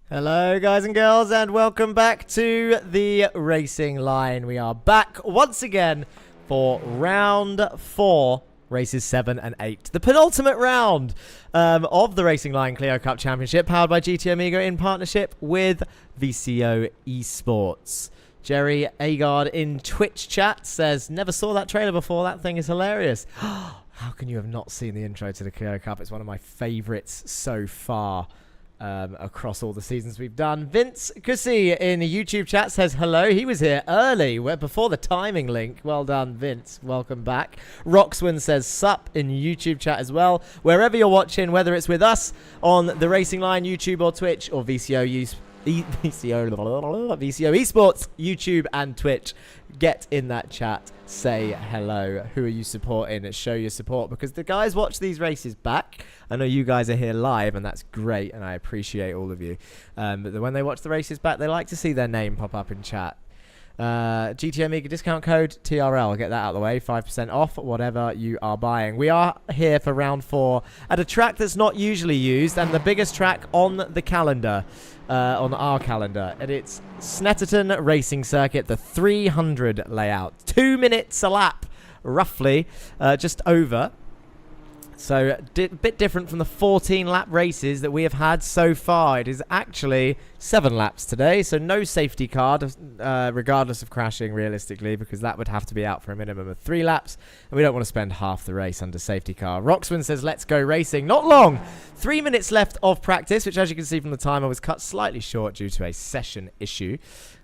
Hello guys and girls, and welcome back to the racing line. We are back once again for round 4, races 7 and 8. The penultimate round of the Racing Line Clio Cup Championship, powered by GT Amiga in partnership with VCO eSports. Jerry Agard in Twitch chat says, never saw that trailer before, that thing is hilarious. How can you have not seen the intro to the Clio Cup? It's one of my favourites so far. Across all the seasons we've done. Vince Cussy in the YouTube chat says hello. He was here early, before the timing link. Well done, Vince. Welcome back. Roxwin says sup in YouTube chat as well. Wherever you're watching, whether it's with us on the Racing Line YouTube or Twitch or VCO eSports YouTube and Twitch, get in that chat, say hello. Who are you supporting? Show your support, because the guys watch these races back. I know you guys are here live, and that's great, and I appreciate all of you, but when they watch the races back, they like to see their name pop up in chat. GT Amiga discount code TRL, get that out of the way, 5% off whatever you are buying. We are here for round 4 at a track that's not usually used, and the biggest track on the calendar, on our calendar, and it's Snetterton Racing Circuit, the 300 layout. 2 minutes a lap, roughly, just over. So a bit different from the 14 lap races that we have had so far. It is actually 7 laps today, so no safety car, regardless of crashing realistically, because that would have to be out for a minimum of 3 laps, and we don't want to spend half the race under safety car. Roxman says let's go racing. Not long. 3 minutes left of practice, which as you can see from the timer was cut slightly short due to a session issue.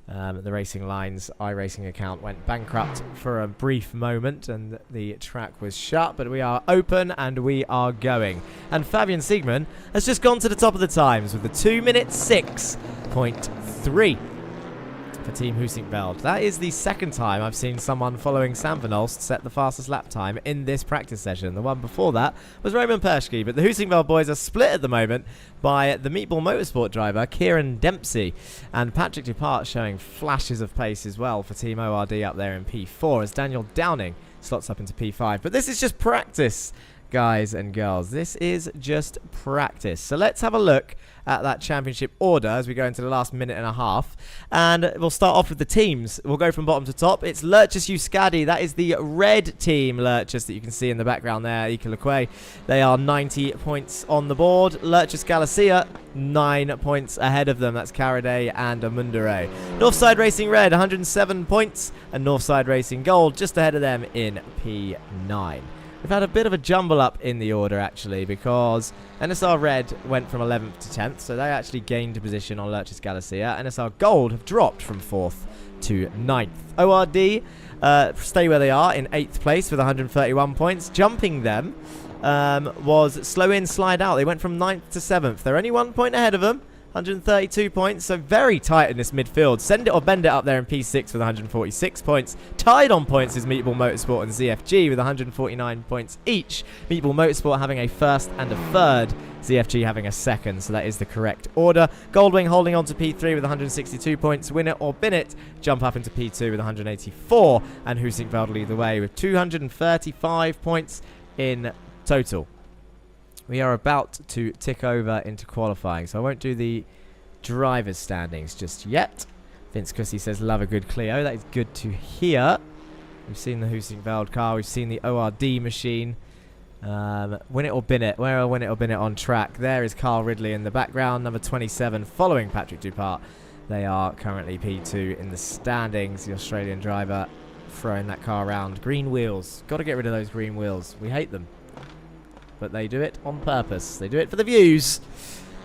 The Racing Line's iRacing account went bankrupt for a brief moment and the track was shut, but we are open and we are going. And Fabian Siegman has just gone to the top of the times with the 2 minute 6.3 for Team Husingveld. That is the second time I've seen someone following Sam Van Olst set the fastest lap time in this practice session. The one before that was Roman Perschke, but the Husingveld boys are split at the moment by the Meatball Motorsport driver Kieran Dempsey and Patrick Dupart showing flashes of pace as well for Team ORD up there in P4 as Daniel Downing slots up into P5. But this is just practice, guys and girls. This is just practice. So let's have a look at that championship order as we go into the last minute and a half, and we'll start off with the teams. We'll go from bottom to top. It's Lurchus Euskadi. That is the red team Lurchus that you can see in the background there, Ikalakwe. They are 90 points on the board. Lurchus Galicia 9 points ahead of them. That's Caraday and Amundare. Northside Racing Red 107 points, and Northside Racing Gold just ahead of them in P9. We've had a bit of a jumble up in the order, actually, because NSR Red went from 11th to 10th, so they actually gained a position on Lurchus Galicia. NSR Gold have dropped from 4th to 9th. ORD stay where they are in 8th place with 131 points. Jumping them was Slow In, Slide Out. They went from 9th to 7th. They're only 1 point ahead of them. 132 points, so very tight in this midfield. Send it or bend it up there in P6 with 146 points. Tied on points is Meatball Motorsport and ZFG with 149 points each. Meatball Motorsport having a first and a third, ZFG having a second, so that is the correct order. Goldwing holding on to P3 with 162 points. Win it or bin it, jump up into P2 with 184. And Husingveld lead the way with 235 points in total. We are about to tick over into qualifying, so I won't do the driver's standings just yet. Vince Cussy says, love a good Clio. That is good to hear. We've seen the Husingveld car. We've seen the ORD machine. Win it or bin it. Where are Win it or bin it on track? There is Carl Ridley in the background, number 27, following Patrick Dupart. They are currently P2 in the standings. The Australian driver throwing that car around. Green wheels. Got to get rid of those green wheels. We hate them. But they do it on purpose. They do it for the views.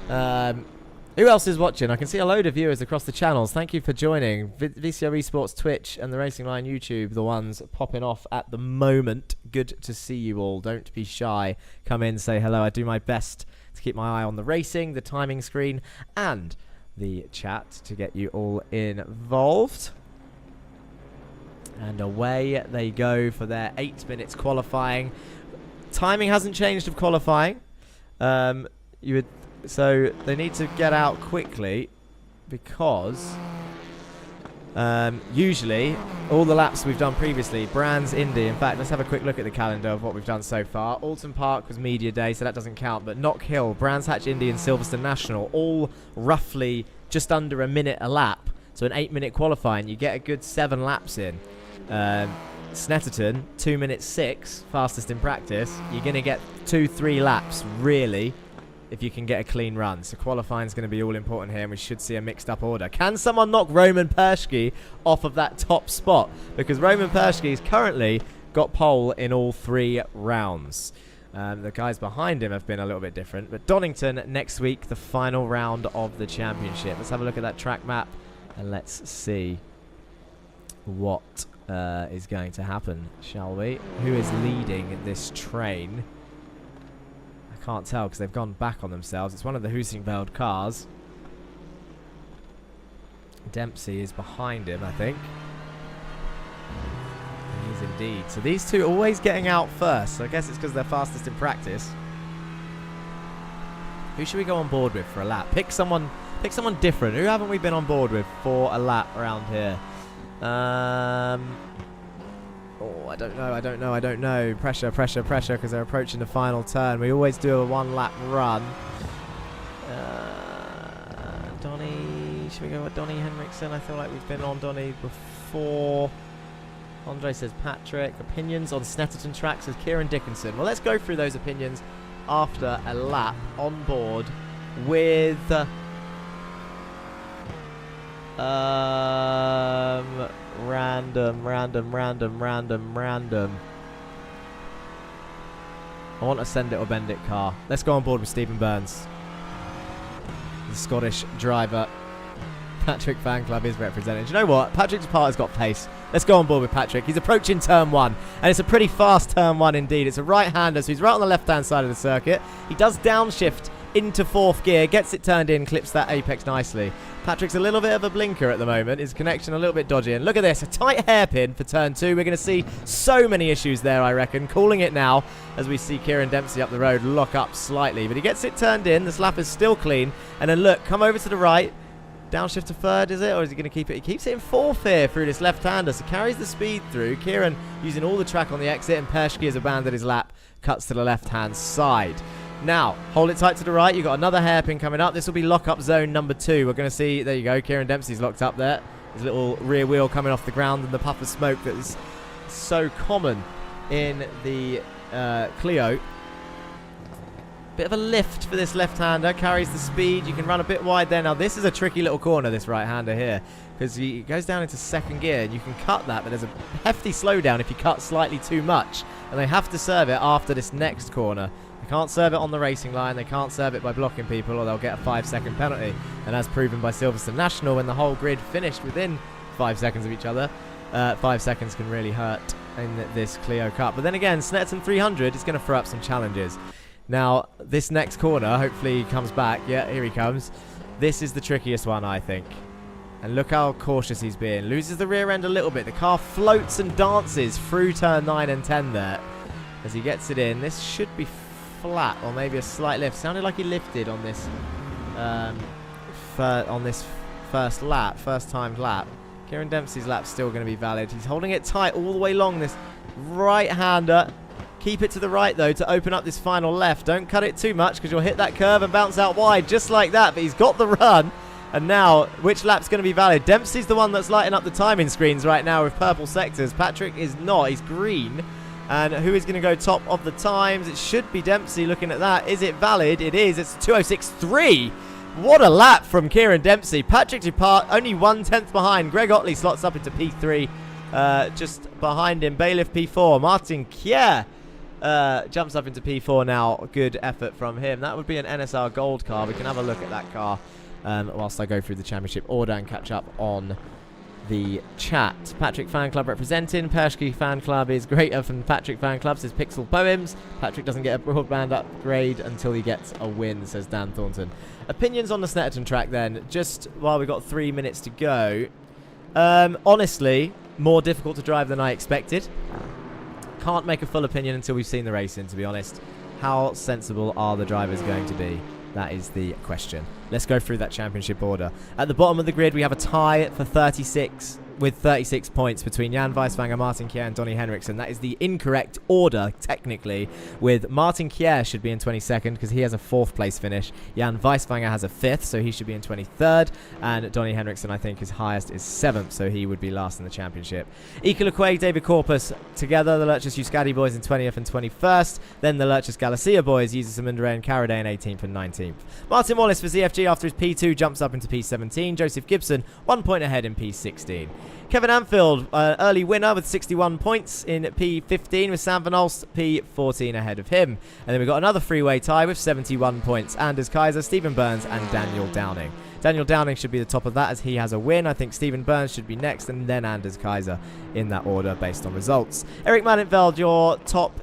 Who else is watching? I can see a load of viewers across the channels. Thank you for joining. VCO Esports Twitch and the Racing Line YouTube, the ones popping off at the moment. Good to see you all. Don't be shy. Come in, say hello. I do my best to keep my eye on the racing, the timing screen, and the chat to get you all involved. And away they go for their 8 minutes qualifying. Timing hasn't changed of qualifying. So they need to get out quickly because usually all the laps we've done previously, Brands, Indy. In fact, let's have a quick look at the calendar of what we've done so far. Alton Park was media day, so that doesn't count. But Knock Hill, Brands Hatch, Indy, and Silverstone National, all roughly just under a minute a lap. So an 8-minute qualifying, you get a good 7 laps in. Snetterton, 2 minutes 6, fastest in practice. You're going to get 2-3 laps, really, if you can get a clean run. So qualifying is going to be all important here, and we should see a mixed up order. Can someone knock Roman Persky off of that top spot? Because Roman Persky's currently got pole in all 3 rounds. The guys behind him have been a little bit different. But Donington next week, the final round of the championship. Let's have a look at that track map, and let's see what is going to happen, shall we? Who is leading this train? I can't tell because they've gone back on themselves. It's one of the Husingveld cars. Dempsey is behind him, I think. He is indeed. So these two always getting out first. So I guess it's because they're fastest in practice. Who should we go on board with for a lap? Pick someone different. Who haven't we been on board with for a lap around here? I don't know. Pressure, because they're approaching the final turn. We always do a 1-lap run. Donny, should we go with Donny Henriksen? I feel like we've been on Donny before. Andre says Patrick. Opinions on Snetterton track says Kieran Dickinson. Well, let's go through those opinions after a lap on board with random. I want a send it or bend it car. Let's go on board with Stephen Burns, the Scottish driver. Patrick fan club is represented. Do you know what? Patrick Dupart has got pace. Let's go on board with Patrick. He's approaching turn 1, and it's a pretty fast turn 1 indeed. It's a right-hander, so he's right on the left-hand side of the circuit. He does downshift into 4th gear, gets it turned in, clips that apex nicely. Patrick's a little bit of a blinker at the moment. His connection a little bit dodgy. And look at this, a tight hairpin for turn 2. We're going to see so many issues there, I reckon. Calling it now as we see Kieran Dempsey up the road lock up slightly. But he gets it turned in. The lap is still clean. And then look, come over to the right. Downshift to 3rd, is it? Or is he going to keep it? He keeps it in 4th here through this left-hander. So carries the speed through. Kieran using all the track on the exit. And Persky has abandoned his lap. Cuts to the left-hand side. Now, hold it tight to the right. You've got another hairpin coming up. This will be lock-up zone number 2. We're going to see, there you go, Kieran Dempsey's locked up there. His little rear wheel coming off the ground and the puff of smoke that is so common in the Clio. Bit of a lift for this left-hander. Carries the speed. You can run a bit wide there. Now, this is a tricky little corner, this right-hander here, because he goes down into 2nd gear, and you can cut that, but there's a hefty slowdown if you cut slightly too much, and they have to serve it after this next corner. They can't serve it on the racing line. They can't serve it by blocking people, or they'll get a 5-second penalty. And as proven by Silverstone National, when the whole grid finished within 5 seconds of each other, 5 seconds can really hurt in this Clio Cup. But then again, Snetterton 300 is going to throw up some challenges. Now, this next corner, hopefully he comes back. Yeah, here he comes. This is the trickiest one, I think. And look how cautious he's being. Loses the rear end a little bit. The car floats and dances through turn 9 and 10 there. As he gets it in. This should be flat or maybe a slight lift. Sounded like he lifted on this first lap, first timed lap. Kieran Dempsey's lap's still going to be valid. He's holding it tight all the way long, this right-hander. Keep it to the right, though, to open up this final left. Don't cut it too much because you'll hit that curve and bounce out wide just like that. But he's got the run. And now, which lap's going to be valid? Dempsey's the one that's lighting up the timing screens right now with purple sectors. Patrick is not. He's green. And who is going to go top of the times? It should be Dempsey looking at that. Is it valid? It is. It's 2:06.3. What a lap from Kieran Dempsey. Patrick Dupart only 1/10 behind. Greg Otley slots up into P3. Just behind him, Bailiff P4. Martin Kier jumps up into P4 now. Good effort from him. That would be an NSR Gold car. We can have a look at that car whilst I go through the championship order and catch up on the chat. Patrick Fan Club representing. Pershke Fan Club is greater than Patrick Fan Club, says Pixel Poems. Patrick doesn't get a broadband upgrade until he gets a win, says Dan Thornton. Opinions on the Snetterton track then, just while we've got 3 minutes to go. Honestly, more difficult to drive than I expected. Can't make a full opinion until we've seen the racing, to be honest. How sensible are the drivers going to be? That is the question. Let's go through that championship order. At the bottom of the grid, we have a tie for 36 with 36 points between Jan Weiswanger, Martin Kier and Donny Henriksen. That is the incorrect order, technically, with Martin Kier should be in 22nd because he has a 4th place finish. Jan Weiswanger has a 5th, so he should be in 23rd. And Donny Henriksen, I think, his highest is 7th, so he would be last in the championship. Ika Lequay, David Corpus, together, the Lurchus Euskadi boys in 20th and 21st. Then the Lurchus Galicia boys, Jesus Amundere and Caraday in 18th and 19th. Martin Wallace for ZFG after his P2 jumps up into P17. Joseph Gibson, 1 point ahead in P16. Kevin Anfield, early winner with 61 points in P15 with Sam Van Olst, P14 ahead of him. And then we've got another freeway tie with 71 points. Anders Kaiser, Stephen Burns and Daniel Downing. Daniel Downing should be the top of that as he has a win. I think Stephen Burns should be next and then Anders Kaiser in that order based on results. Eric Mannenfeld, your top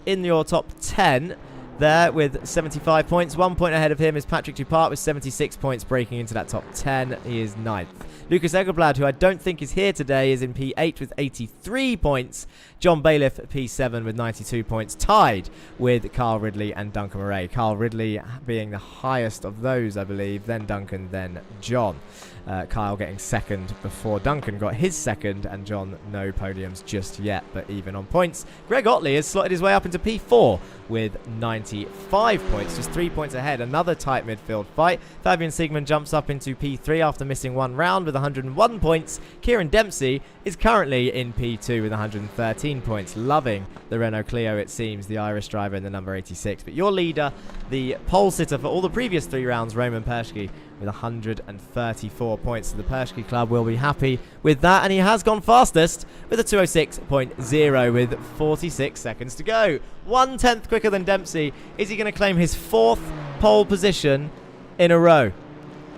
10 there with 75 points. 1 point ahead of him is Patrick Dupart with 76 points breaking into that top 10. He is 9th. Lucas Egelblad, who I don't think is here today, is in P8 with 83 points. John Bailiff, P7 with 92 points, tied with Carl Ridley and Duncan Murray. Carl Ridley being the highest of those, I believe, then Duncan, then John. Kyle getting second before Duncan got his second, and John no podiums just yet, but even on points. Greg Otley has slotted his way up into P4 with 95 points, just 3 points ahead. Another tight midfield fight. Fabian Siegman jumps up into P3 after missing one round with 101 points. Kieran Dempsey is currently in P2 with 113 points. Loving the Renault Clio, it seems, the Irish driver in the number 86. But your leader, the pole sitter for all the previous 3 rounds, Roman Pershke, with 134 points. So the Pershke Club will be happy with that. And he has gone fastest with a 2:06.0 with 46 seconds to go. 1/10 quicker than Dempsey. Is he going to claim his 4th pole position in a row?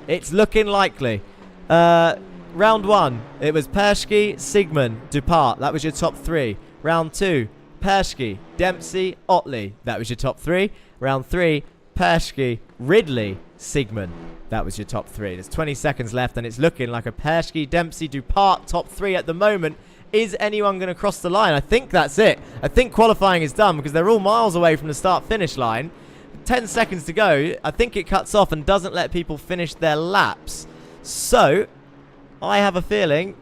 It's looking likely. Round 1, it was Pershke, Siegman, Dupart. That was your top 3. Round 2, Pershke, Dempsey, Otley. That was your top 3. Round 3, Pershke, Ridley, Siegman. That was your top 3. There's 20 seconds left, and it's looking like a Pershke, Dempsey, Dupart top 3 at the moment. Is anyone going to cross the line? I think that's it. I think qualifying is done because they're all miles away from the start-finish line. 10 seconds to go. I think it cuts off and doesn't let people finish their laps. So, I have a feeling,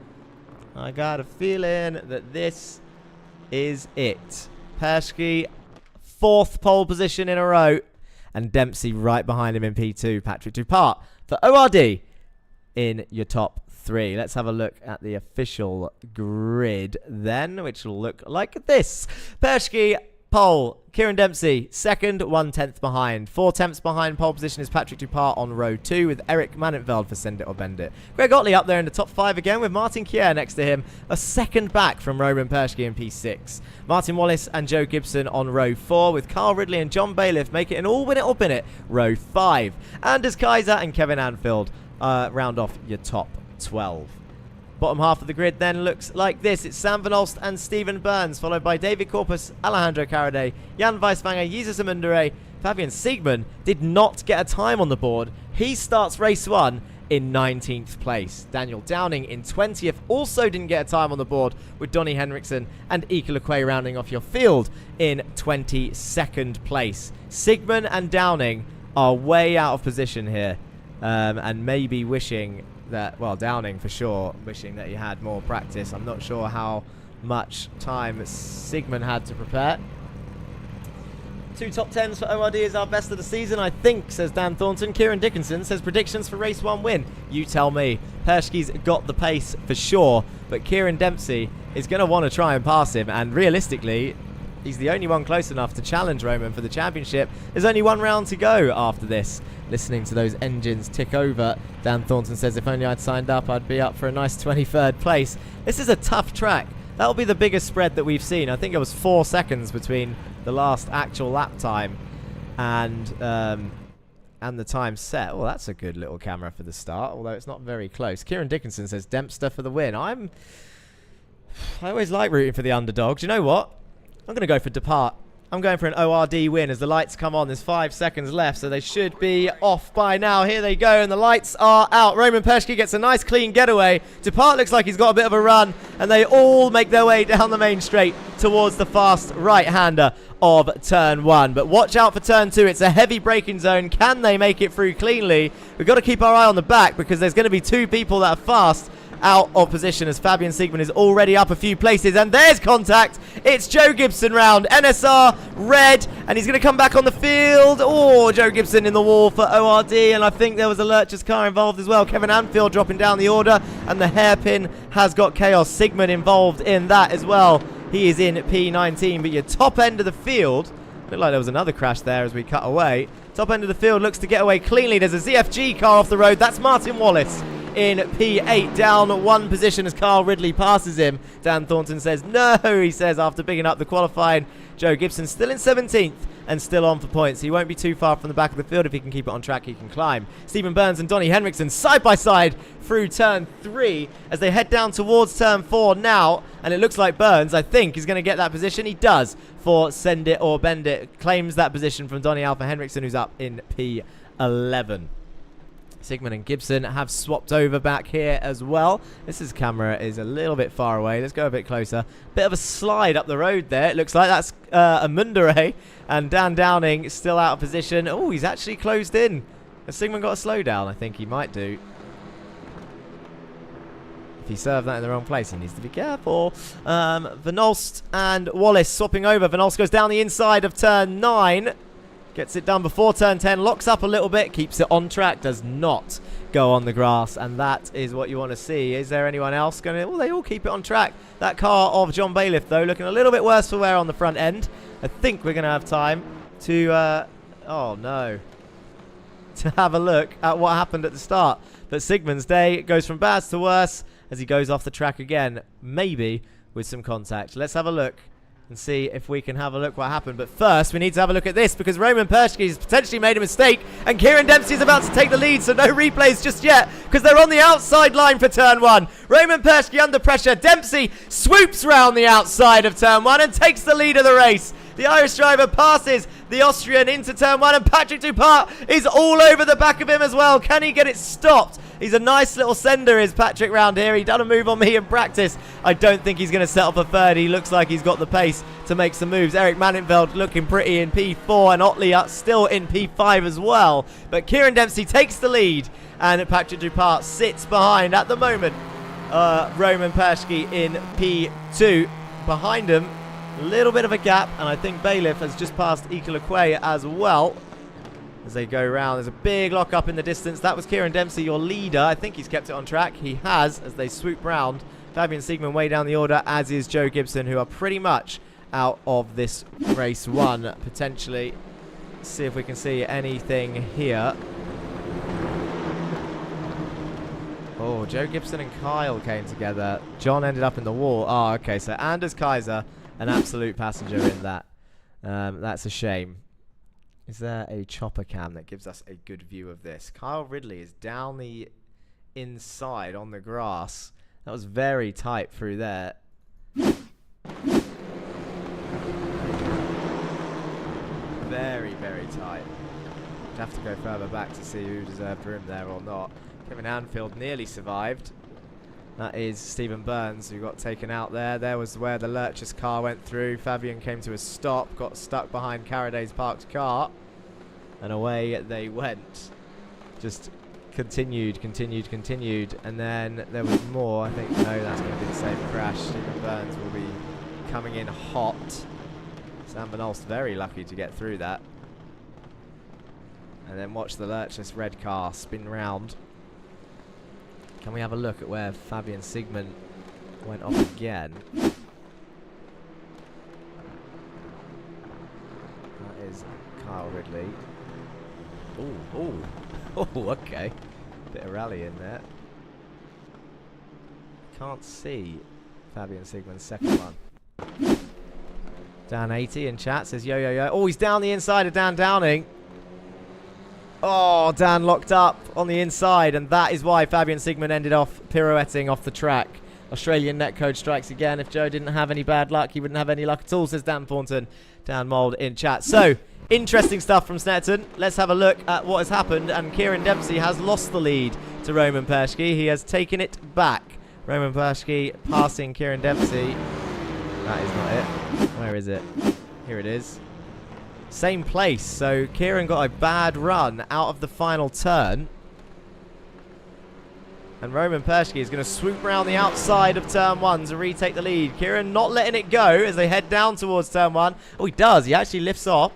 I got a feeling that this is it. Pershke, 4th pole position in a row. And Dempsey right behind him in P2. Patrick Dupart for ORD in your top 3. Let's have a look at the official grid then, which will look like this. Pershke, pole. Kieran Dempsey, 2nd, 1/10 behind. 4 tenths behind pole position is Patrick Dupart on row 2 with Eric Mannenfeld for Send It or Bend It. Greg Otley up there in the top 5 again with Martin Kier next to him. A second back from Roman Pershke in P6. Martin Wallace and Joe Gibson on row 4 with Carl Ridley and John Bailiff make it an all win it or bin it. Row 5. Anders Kaiser and Kevin Anfield round off your top 12. Bottom half of the grid then looks like this. It's Sam Van Olst and Stephen Burns, followed by David Corpus, Alejandro Caraday, Jan Weiswanger, Jesus Amundere. Fabian Siegman did not get a time on the board. He starts race 1 in 19th place. Daniel Downing in 20th. Also didn't get a time on the board, with Donnie Henriksen and Ike Lequay rounding off your field in 22nd place. Sigmund and Downing are way out of position here, and maybe wishing that, well, Downing for sure, wishing that he had more practice. I'm not sure how much time Sigmund had to prepare. 2 top 10s for ORD is our best of the season, I think, says Dan Thornton. Kieran Dickinson says predictions for race 1 win. You tell me. Pershke's got the pace for sure, but Kieran Dempsey is going to want to try and pass him, and realistically, he's the only one close enough to challenge Roman for the championship. There's only 1 round to go after this. Listening to those engines tick over, Dan Thornton says, if only I'd signed up, I'd be up for a nice 23rd place. This is a tough track. That'll be the biggest spread that we've seen. I think it was 4 seconds between the last actual lap time and the time set. Well, that's a good little camera for the start, although it's not very close. Kieran Dickinson says Dempster for the win. I always like rooting for the underdog. Do you know what? I'm going to go for Depart. I'm going for an ORD win as the lights come on. There's 5 seconds left, so they should be off by now. Here they go, and the lights are out. Roman Pershke gets a nice clean getaway. Depart looks like he's got a bit of a run, and they all make their way down the main straight towards the fast right-hander of turn 1. But watch out for turn 2. It's a heavy braking zone. Can they make it through cleanly? We've got to keep our eye on the back because there's going to be 2 people that are fast out of position as Fabian Siegmann is already up a few places, and there's contact. It's Joe Gibson round, NSR red, and he's going to come back on the field. Oh, Joe Gibson in the wall for ORD, and I think there was a Lurch's car involved as well. Kevin Anfield dropping down the order, and the hairpin has got Chaos Siegmann involved in that as well. He is in P19, but your top end of the field, looked like there was another crash there as we cut away. Top end of the field looks to get away cleanly. There's a ZFG car off the road. That's Martin Wallace in P8, down 1 position as Carl Ridley passes him. Dan Thornton says no, he says, after picking up the qualifying. Joe Gibson still in 17th and still on for points. He won't be too far from the back of the field. If he can keep it on track, he can climb. Stephen Burns and Donnie Henriksen side by side through turn 3 as they head down towards turn 4 now, and it looks like Burns, I think, is going to get that position. He does for Send It or Bend It. Claims that position from Donnie Alpha Henriksen, who's up in P11. Sigmund and Gibson have swapped over back here as well. Camera is a little bit far away. Let's go a bit closer. Bit of a slide up the road there. It looks like that's a Mundere, and Dan Downing is still out of position. Oh, he's actually closed in. Has Sigmund got a slowdown? I think he might do. If he served that in the wrong place, he needs to be careful. Vanolst and Wallace swapping over. Vanolst goes down the inside of turn 9. Gets it done before turn 10, locks up a little bit, keeps it on track, does not go on the grass, and that is what you want to see. Is there anyone else going to... Well, they all keep it on track. That car of John Bailiff, though, looking a little bit worse for wear on the front end. I think we're going to have time to... oh, no. To have a look at what happened at the start. But Sigmund's day goes from bad to worse as he goes off the track again, maybe with some contact. Let's have a look and see if we can have a look what happened. But first, we need to have a look at this because Roman Pershke has potentially made a mistake and Kieran Dempsey is about to take the lead, so no replays just yet because they're on the outside line for turn 1. Roman Pershke under pressure. Dempsey swoops round the outside of turn 1 and takes the lead of the race. The Irish driver passes the Austrian into turn 1, and Patrick Dupart is all over the back of him as well. Can he get it stopped? He's a nice little sender, is Patrick, round here. He done a move on me in practice. I don't think he's going to settle for third. He looks like he's got the pace to make some moves. Eric Mannenfeld looking pretty in P4, and Otley still in P5 as well. But Kieran Dempsey takes the lead, and Patrick Dupart sits behind at the moment. Roman Pershke in P2. Behind him, a little bit of a gap, and I think Bailiff has just passed Ike Lequay as well. As they go round, there's a big lock up in the distance. That was Kieran Dempsey, your leader. I think he's kept it on track. He has, as they swoop round. Fabian Siegmann way down the order, as is Joe Gibson, who are pretty much out of this race 1, potentially. Let's see if we can see anything here. Oh, Joe Gibson and Kyle came together. John ended up in the wall. Oh, okay, so Anders Kaiser, an absolute passenger in that. That's a shame. Is there a chopper cam that gives us a good view of this? Kyle Ridley is down the inside on the grass. That was very tight through there. Very, very tight. I'd have to go further back to see who deserved room there or not. Kevin Anfield nearly survived. That is Stephen Burns, who got taken out there. There was where the Lurch's car went through. Fabian came to a stop, got stuck behind Caraday's parked car, and away they went. Just continued, and then there was more. I think, no, that's going to be the same crash. Stephen Burns will be coming in hot. Sam Van Olst very lucky to get through that. And then watch the Lurch's red car spin round. Can we have a look at where Fabian Sigmund went off again? That is Kyle Ridley. Oh, okay. Bit of rally in there. Can't see Fabian Sigmund's second one. Dan 80 in chat says yo. Oh, he's down the inside of Dan Downing. Oh, Dan locked up on the inside, and that is why Fabian Sigmund ended off pirouetting off the track. Australian netcode strikes again. If Joe didn't have any bad luck, he wouldn't have any luck at all, says Dan Thornton. Dan Mould in chat. So, interesting stuff from Snetterton. Let's have a look at what has happened, and Kieran Dempsey has lost the lead to Roman Perschke. He has taken it back. Roman Perschke passing Kieran Dempsey. That is not it. Where is it? Here it is. Same place, so Kieran got a bad run out of the final turn. And Roman Perschke is going to swoop around the outside of turn 1 to retake the lead. Kieran not letting it go as they head down towards turn 1. Oh, he does. He actually lifts off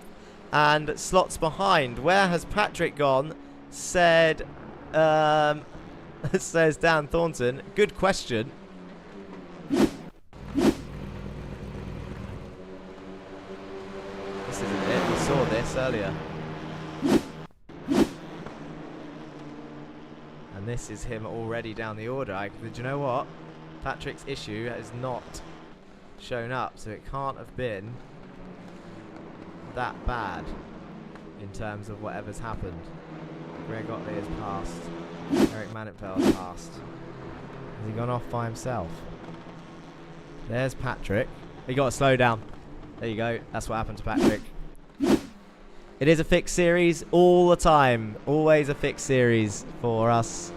and slots behind. Where has Patrick gone? Said, says Dan Thornton. Good question. This isn't it. We saw this earlier. And this is him already down the order. Do you know what? Patrick's issue has not shown up, so it can't have been that bad in terms of whatever's happened. Greg Otley has passed. Eric Manetfeld has passed. Has he gone off by himself? There's Patrick. He got a slow down. There you go. That's what happened to Patrick. It is a fixed series all the time. Always a fixed series for us.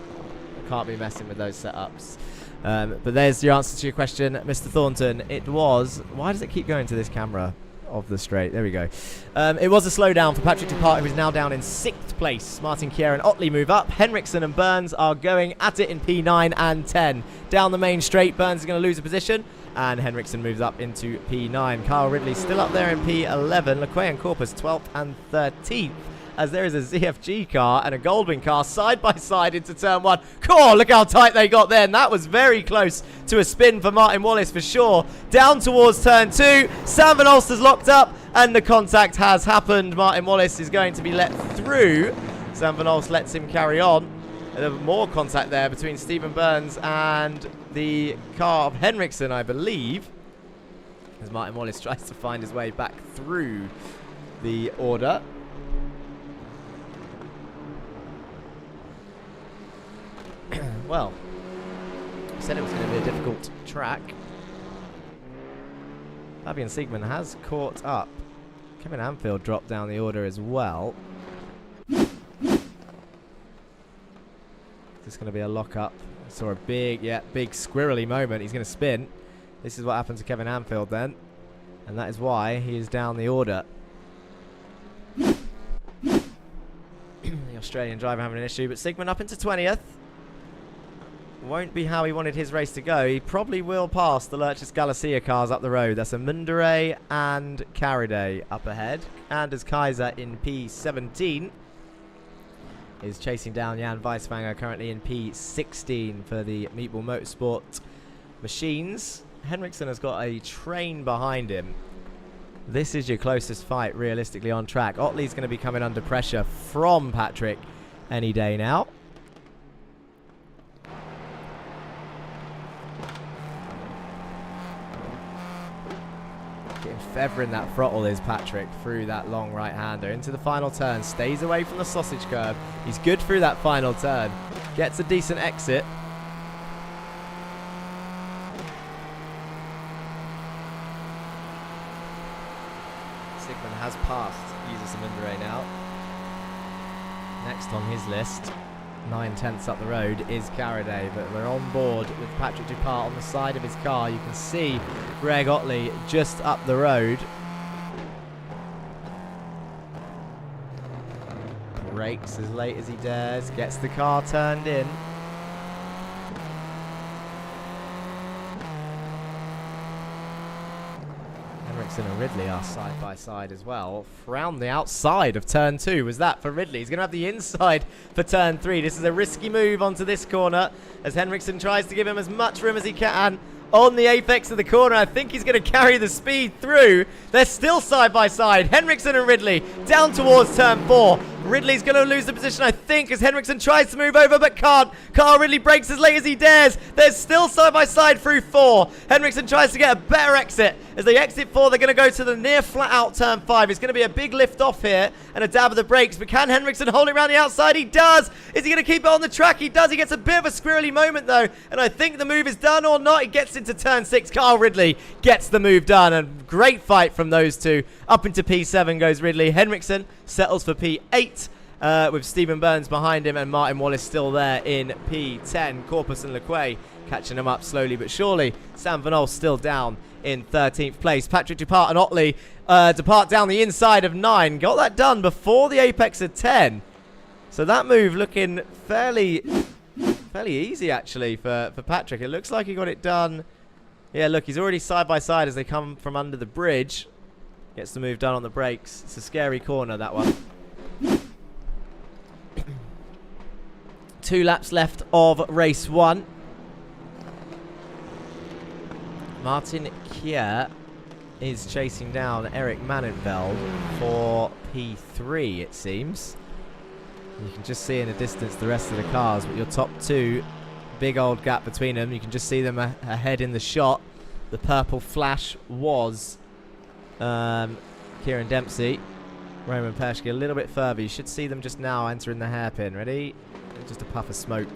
Can't be messing with those setups. But there's your answer to your question, Mr. Thornton. It was... Why does it keep going to this camera of the straight? There we go. It was a slowdown for Patrick Depart, who is now down in 6th place. Martin Kier and Otley move up. Henriksen and Burns are going at it in P9 and 10. Down the main straight, Burns is going to lose a position, and Henriksen moves up into P9. Kyle Ridley still up there in P11. Lequay and Corpus 12th and 13th. As there is a ZFG car and a Goldwing car side by side into turn 1. Cool, look how tight they got there. And that was very close to a spin for Martin Wallace for sure. Down towards turn 2. Sam Van Olster's locked up and the contact has happened. Martin Wallace is going to be let through. Sam Van Olst lets him carry on. There's more contact there between Stephen Burns and the car of Henriksen, I believe. As Martin Wallace tries to find his way back through the order. Well, I said it was going to be a difficult track. Fabian Sigmund has caught up. Kevin Anfield dropped down the order as well. Is this going to be a lock-up? I saw a big squirrely moment. He's going to spin. This is what happened to Kevin Anfield then. And that is why he is down the order. The Australian driver having an issue, but Sigmund up into 20th. Won't be how he wanted his race to go. He probably will pass the Lurchus Galicia cars up the road. That's a Mundere and Cariday up ahead. Anders Kaiser in P17 is chasing down Jan Weiswanger, currently in P16 for the Meatball Motorsport machines. Henriksen has got a train behind him. This is your closest fight realistically on track. Otley's going to be coming under pressure from Patrick any day now. Feathering that throttle is Patrick through that long right-hander into the final turn. Stays away from the sausage curb. He's good through that final turn. Gets a decent exit. Sigmund has passed User Samindere now. Next on his list 9/10 up the road is Carraday, but we're on board with Patrick Dupart on the side of his car. You can see Greg Otley just up the road. Brakes as late as he dares, gets the car turned in. And Ridley are side by side as well. Round the outside of turn 2 was that for Ridley. He's going to have the inside for turn 3. This is a risky move onto this corner as Henriksen tries to give him as much room as he can on the apex of the corner. I think he's going to carry the speed through. They're still side by side. Henriksen and Ridley down towards turn 4. Ridley's going to lose the position, I think, as Henriksen tries to move over but can't. Carl Ridley breaks as late as he dares. They're still side by side through 4. Henriksen tries to get a better exit. As they exit 4, they're going to go to the near flat out turn 5. It's going to be a big lift off here and a dab of the brakes. But can Henriksen hold it around the outside? He does. Is he going to keep it on the track? He does. He gets a bit of a squirrely moment though. And I think the move is done or not. He gets into turn 6. Carl Ridley gets the move done. And great fight from those two. Up into P7 goes Ridley. Henriksen settles for P8. With Stephen Burns behind him and Martin Wallace still there in P10. Corpus and Lequay catching him up slowly but surely. Sam Van Olst still down in 13th place. Patrick Dupart and Otley depart down the inside of 9. Got that done before the apex of 10. So that move looking fairly easy actually for Patrick. It looks like he got it done. Yeah, look, he's already side by side as they come from under the bridge. Gets the move done on the brakes. It's a scary corner, that one. 2 laps left of race 1. Martin Kier is chasing down Eric Mannenveld for P3, it seems. You can just see in the distance the rest of the cars, but your top 2, big old gap between them. You can just see them ahead in the shot. The purple flash was Kieran Dempsey. Roman Perschke a little bit further. You should see them just now entering the hairpin. Ready? Just a puff of smoke.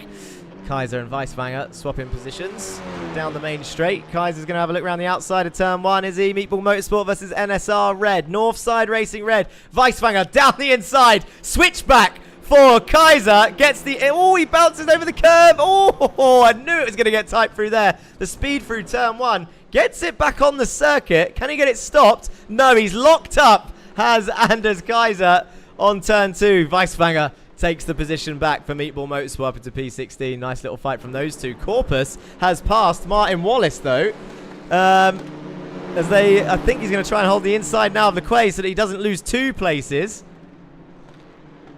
Kaiser and Weiswanger swapping positions down the main straight. Kaiser's going to have a look around the outside of turn 1. Is he? Meatball Motorsport versus NSR Red. Northside Racing Red. Weiswanger down the inside. Switchback for Kaiser. Gets the... Oh, he bounces over the curb. Oh, I knew it was going to get tight through there. The speed through turn 1. Gets it back on the circuit. Can he get it stopped? No, he's locked up. Has Anders Kaiser on turn 2. Weiswanger takes the position back for Meatball Motorsport up into P16. Nice little fight from those two. Corpus has passed Martin Wallace though. I think he's going to try and hold the inside now of Lequay so that he doesn't lose 2 places.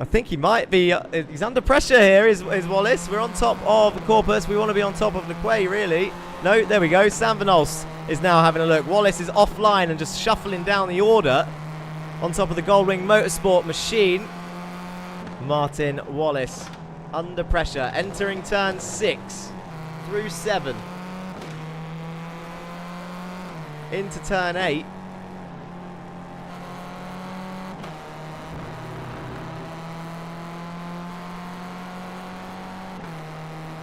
I think he might be. He's under pressure here, is Wallace. We're on top of Corpus. We want to be on top of Lequay, really. No, there we go. Sam Van Olst is now having a look. Wallace is offline and just shuffling down the order on top of the Goldwing Motorsport machine. Martin Wallace under pressure, entering turn 6 through 7 into turn 8.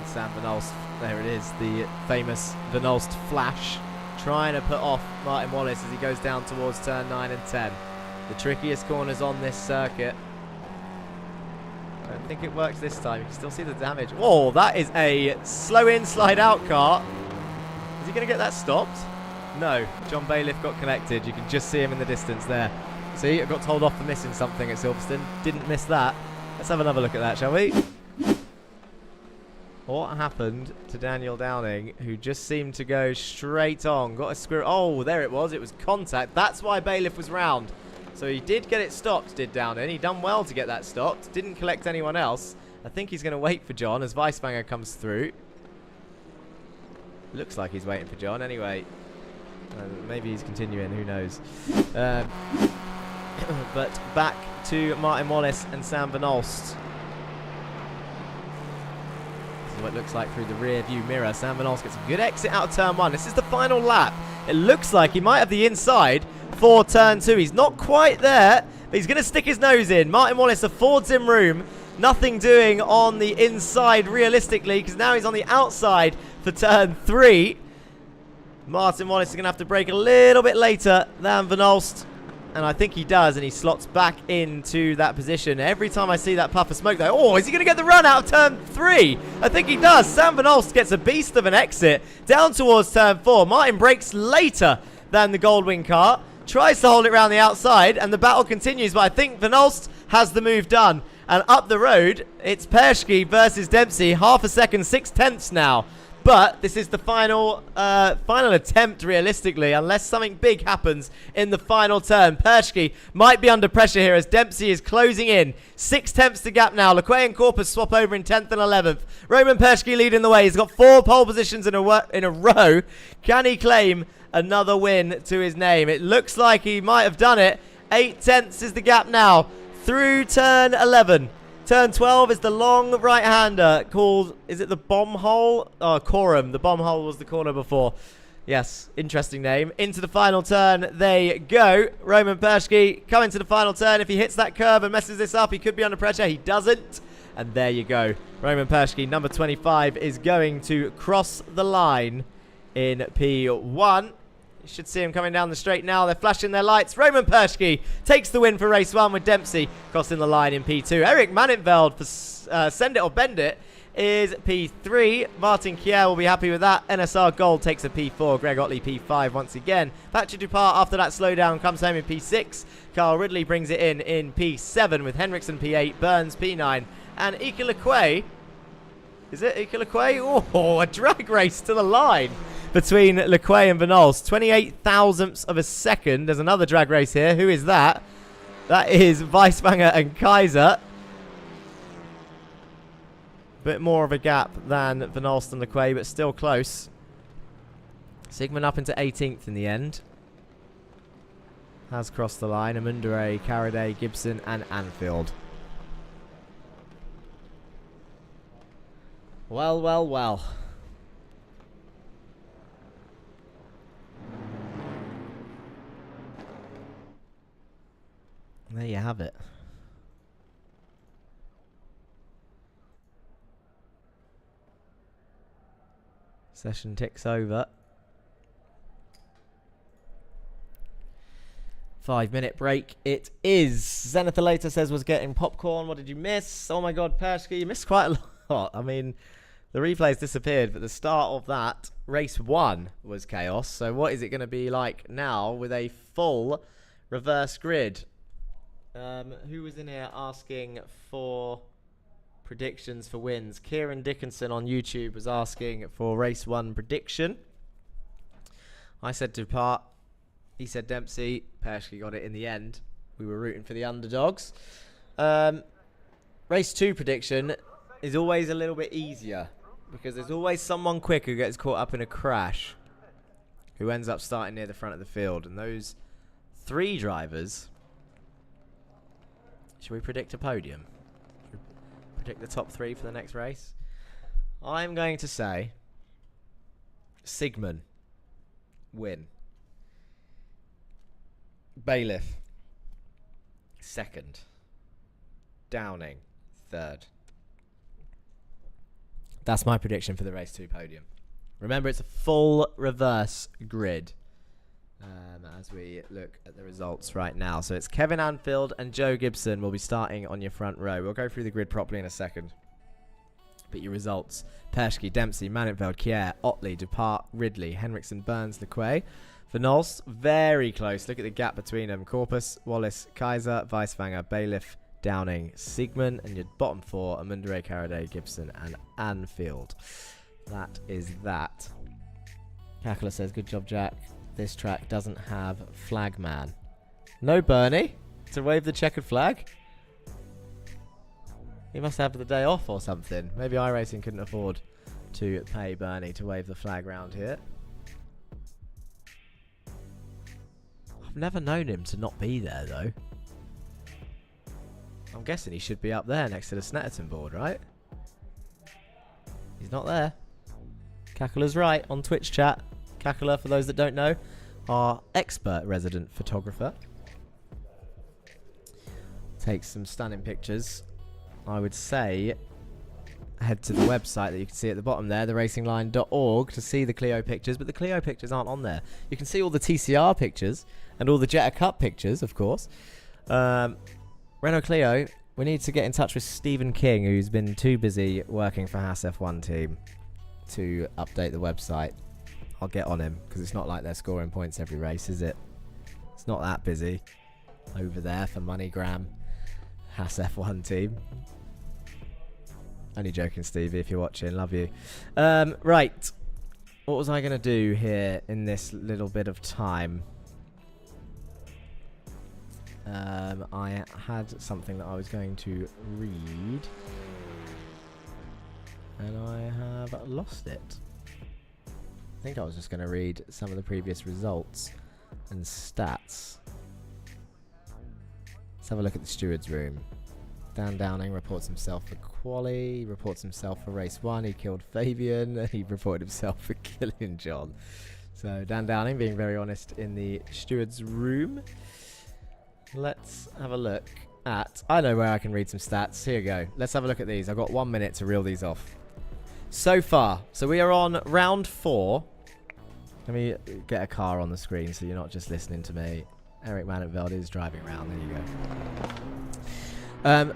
Sam Van Olst, there it is, the famous Van Olst flash, trying to put off Martin Wallace as he goes down towards turn 9 and 10. The trickiest corners on this circuit. I don't think it works this time. You can still see the damage. Oh, that is a slow in, slide out car. Is he going to get that stopped? No. John Bailiff got connected. You can just see him in the distance there. See, I got told off for missing something at Silverstone. Didn't miss that. Let's have another look at that, shall we? What happened to Daniel Downing, who just seemed to go straight on? Got a squirrel. Oh, there it was. It was contact. That's why Bailiff was round. So he did get it stopped, did Downing. He done well to get that stopped. Didn't collect anyone else. I think he's going to wait for John as Weiswanger comes through. Looks like he's waiting for John anyway. Maybe he's continuing, who knows. But back to Martin Wallace and Sam Van Olst. This is what it looks like through the rear view mirror. Sam Van Olst gets a good exit out of turn 1. This is the final lap. It looks like he might have the inside for turn 2. He's not quite there, but he's going to stick his nose in. Martin Wallace affords him room. Nothing doing on the inside realistically, because now he's on the outside for turn 3. Martin Wallace is going to have to brake a little bit later than Van Olst. And I think he does, and he slots back into that position. Every time I see that puff of smoke, though, oh, is he going to get the run out of turn 3? I think he does. Sam Van Olst gets a beast of an exit down towards turn 4. Martin brakes later than the Goldwing car. Tries to hold it around the outside, and the battle continues, but I think Van Olst has the move done. And up the road, it's Perschke versus Dempsey. Half a second, 6/10 now. But this is the final attempt, realistically, unless something big happens in the final turn. Perschke might be under pressure here as Dempsey is closing in. 6/10 to gap now. Lecquet and Corpus swap over in 10th and 11th. Roman Perschke leading the way. He's got 4 pole positions in a row. Can he claim another win to his name? It looks like he might have done it. 8/10 is the gap now through turn 11. Turn 12 is the long right-hander called, is it the bomb hole? Oh, Coram. The bomb hole was the corner before. Yes, interesting name. Into the final turn they go. Roman Perschke coming to the final turn. If he hits that curve and messes this up, he could be under pressure. He doesn't. And there you go. Roman Perschke, number 25, is going to cross the line in P1. You should see him coming down the straight now. They're flashing their lights. Roman Perschke takes the win for race 1 with Dempsey crossing the line in P2. Eric Mannenveld for Send It or Bend It is P3. Martin Kier will be happy with that. NSR Gold takes a P4. Greg Otley P5 once again. Patrick Dupart after that slowdown comes home in P6. Carl Ridley brings it in P7 with Henriksen P8. Burns P9. And Ike Lecquet. Is it Ike Lecquet? Oh, a drag race to the line between Lecquet and Van Olst. 28 thousandths of a second. There's another drag race here. Who is that? That is Weiswanger and Kaiser. Bit more of a gap than Van Olst and Lecquet, but still close. Sigmund up into 18th in the end. Has crossed the line. Amundere, Caraday, Gibson and Anfield. Well, well, well. There you have it. Session ticks over. 5-minute break. It is. Zenith later says was getting popcorn. What did you miss? Oh my God, Perschke, you missed quite a lot. I mean, the replay's disappeared, but the start of that race 1 was chaos. So what is it going to be like now with a full reverse grid? Who was in here asking for predictions for wins? Kieran Dickinson on YouTube was asking for race 1 prediction. I said Dupart. He said Dempsey. Perschke got it in the end. We were rooting for the underdogs. Race 2 prediction is always a little bit easier because there's always someone quick who gets caught up in a crash who ends up starting near the front of the field. And those 3 drivers... Should we predict a podium? Should we predict the top 3 for the next race? I'm going to say Sigmund win. Bailiff 2nd. Downing 3rd. That's my prediction for the race 2 podium. Remember, it's a full reverse grid. As we look at the results right now. So it's Kevin Anfield and Joe Gibson will be starting on your front row. We'll go through the grid properly in a second. But your results: Perschke, Dempsey, Mannenfeld, Kier, Otley, Dupart, Ridley, Henriksen, Burns, Lecquet. Van Olst, very close. Look at the gap between them. Corpus, Wallace, Kaiser, Weiswanger, Bailiff, Downing, Sigmund. And your bottom 4, Amundere, Caraday, Gibson and Anfield. That is that. Kakula says, good job, Jack. This track doesn't have flagman. No Bernie to wave the checkered flag. He must have the day off or something. Maybe iRacing couldn't afford to pay Bernie to wave the flag round here. I've never known him to not be there though. I'm guessing he should be up there next to the Snetterton board, right? He's not there. Kakula's right on Twitch chat. Kakula, for those that don't know, our expert resident photographer. Takes some stunning pictures. I would say head to the website that you can see at the bottom there, theracingline.org, to see the Clio pictures, but the Clio pictures aren't on there. You can see all the TCR pictures and all the Jetta Cup pictures, of course. Renault Clio, we need to get in touch with Stephen King, who's been too busy working for Haas F1 team to update the website. I'll get on him, because it's not like they're scoring points every race, is it? It's not that busy over there for MoneyGram, Haas F1 team. Only joking, Stevie, if you're watching. Love you. Right. What was I going to do here in this little bit of time? I had something that I was going to read, and I have lost it. I think I was just going to read some of the previous results and stats. Let's have a look at the steward's room. Dan Downing reports himself for quali, reports himself for race 1. He killed Fabian, and he reported himself for killing John. So Dan Downing being very honest in the steward's room. Let's have a look at... I know where I can read some stats. Here you go. Let's have a look at these. I've got 1 minute to reel these off. So far, so we are on round 4. Let me get a car on the screen so you're not just listening to me. Eric Manenveld is driving around. There you go.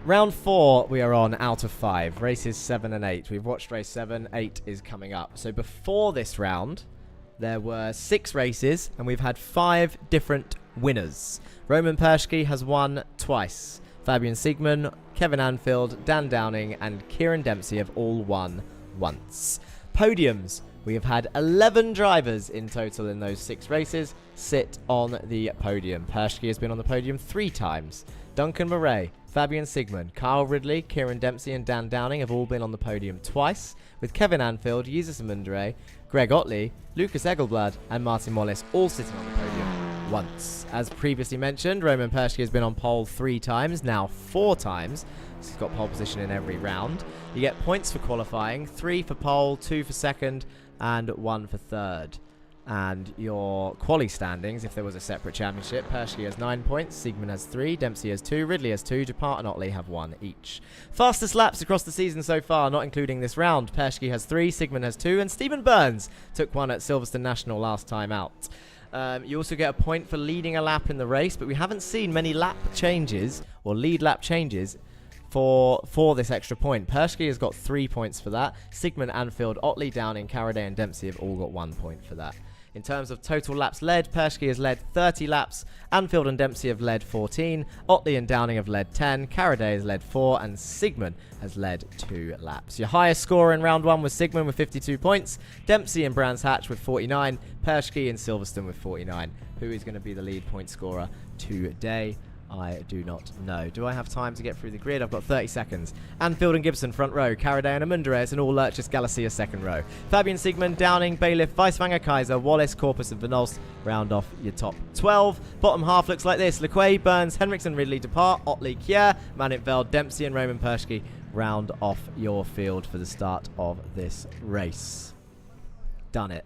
Round 4 we are on out of 5. Races 7 and 8. We've watched race 7. 8 is coming up. So before this round, there were 6 races, and we've had 5 different winners. Roman Persky has won twice. Fabian Siegmann, Kevin Anfield, Dan Downing, and Kieran Dempsey have all won once. Podiums. We have had 11 drivers in total in those 6 races sit on the podium. Persky has been on the podium 3 times. Duncan Murray, Fabian Siegmann, Kyle Ridley, Kieran Dempsey, and Dan Downing have all been on the podium twice, with Kevin Anfield, Jesus Amundre, Greg Otley, Lucas Egelblad, and Martin Mollis all sitting on the podium once. As previously mentioned, Roman Persky has been on pole 3 times, now 4 times. So he's got pole position in every round. You get points for qualifying, 3 for pole, 2 for second, and 1 for third. And your quali standings, if there was a separate championship, Persky has 9 points, Siegmann has 3, Dempsey has 2, Ridley has 2, Dupart and Otley have 1 each. Fastest laps across the season so far, not including this round. Persky has 3, Siegmann has 2, and Stephen Burns took 1 at Silverstone National last time out. You also get a point for leading a lap in the race, but we haven't seen many lap changes or lead lap changes for this extra point. Persky has got 3 points for that. Siegmann, Anfield, Otley, Downing, Caraday and Dempsey have all got 1 point for that. In terms of total laps led, Persky has led 30 laps, Anfield and Dempsey have led 14, Otley and Downing have led 10, Caraday has led 4, and Siegmann has led 2 laps. Your highest scorer in round 1 was Siegmann with 52 points, Dempsey and Brands Hatch with 49, Persky and Silverstone with 49. Who is going to be the lead point scorer today? I do not know. Do I have time to get through the grid? I've got 30 seconds. Anfield and Gibson, front row. Caraday and Amundres, and all Lurchus Galacia, second row. Fabian Siegmann, Downing, Bailiff, Weiswanger, Kaiser, Wallace, Corpus, and Vanolst round off your top 12. Bottom half looks like this. Lequay, Burns, Henriksen, Ridley, Depart, Otley, Kier, Manenveld, Dempsey, and Roman Persky round off your field for the start of this race. Done it.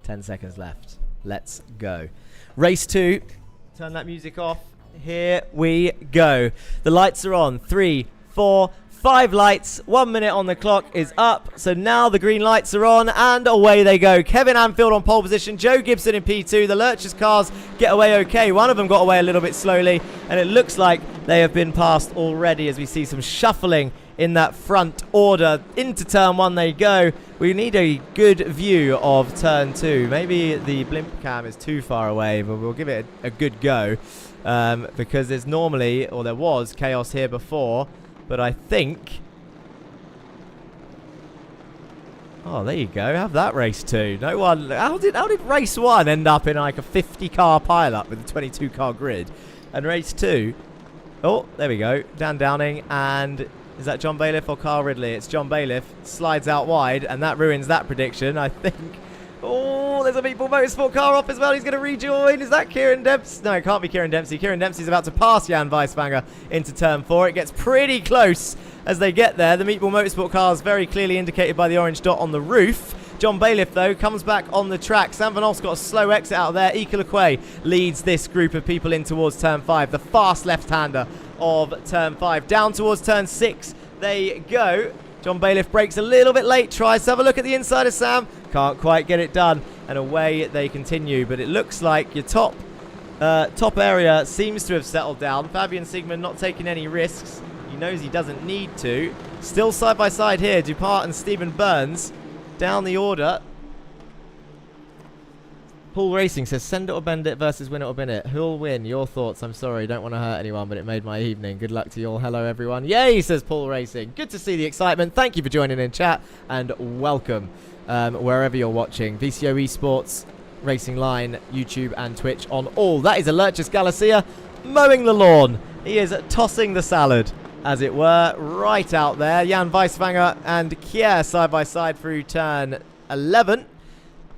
10 seconds left. Let's go. Race 2. Turn that music off. Here we go. The lights are on. 3, 4, 5 lights. 1 minute on the clock is up. So now the green lights are on and away they go. Kevin Anfield on pole position. Joe Gibson in P2. The Lurchers cars get away okay. One of them got away a little bit slowly, and it looks like they have been passed already as we see some shuffling in that front order. Into turn 1 they go. We need a good view of turn 2. Maybe the blimp cam is too far away, but we'll give it a good go. Because there's normally, or there was, chaos here before, but I think... Oh, there you go. Have that race 2. No one... How did race 1 end up in like a 50-car pile-up with a 22-car grid? And race 2... Oh, there we go. Dan Downing and... Is that John Bailiff or Carl Ridley? It's John Bailiff. Slides out wide, and that ruins that prediction, I think. Oh, there's a Meatball Motorsport car off as well. He's going to rejoin. Is that Kieran Dempsey? No, it can't be Kieran Dempsey. Kieran Dempsey's about to pass Jan Weiswanger into turn 4. It gets pretty close as they get there. The Meatball Motorsport car is very clearly indicated by the orange dot on the roof. John Bailiff, though, comes back on the track. Sam Van Olf's got a slow exit out there. Ika Lequay leads this group of people in towards turn 5. The fast left-hander of turn 5. Down towards turn 6 they go. John Bailiff breaks a little bit late, tries to have a look at the inside of Sam. Can't quite get it done, and away they continue. But it looks like your top area seems to have settled down. Fabian Sigmund not taking any risks. He knows he doesn't need to. Still side by side here, Dupart and Stephen Burns down the order. Paul Racing says, send it or bend it versus win it or bin it. Who'll win? Your thoughts? I'm sorry, don't want to hurt anyone, but it made my evening. Good luck to you all. Hello, everyone. Yay, says Paul Racing. Good to see the excitement. Thank you for joining in chat, and welcome wherever you're watching. VCO eSports, Racing Line, YouTube, and Twitch on all. That is Alerchus Galicia mowing the lawn. He is tossing the salad, as it were, right out there. Jan Weiswanger and Kier side by side through turn 11.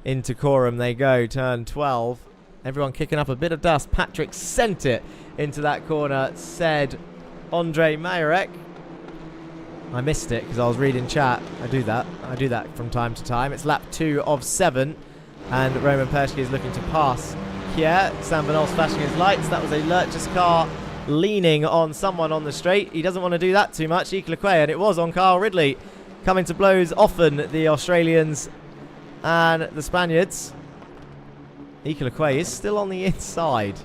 Into Coram they go, turn 12. Everyone kicking up a bit of dust. Patrick sent it into that corner, said Andre Majorek. I missed it because I was reading chat. I do that from time to time. It's lap 2 of 7. And Roman Perschke is looking to pass Kier. Sam Van Olst flashing his lights. That was a Lurch's car leaning on someone on the straight. He doesn't want to do that too much. Equal and it was on Kyle Ridley. Coming to blows often, the Australians and the Spaniards. Equal is still on the inside.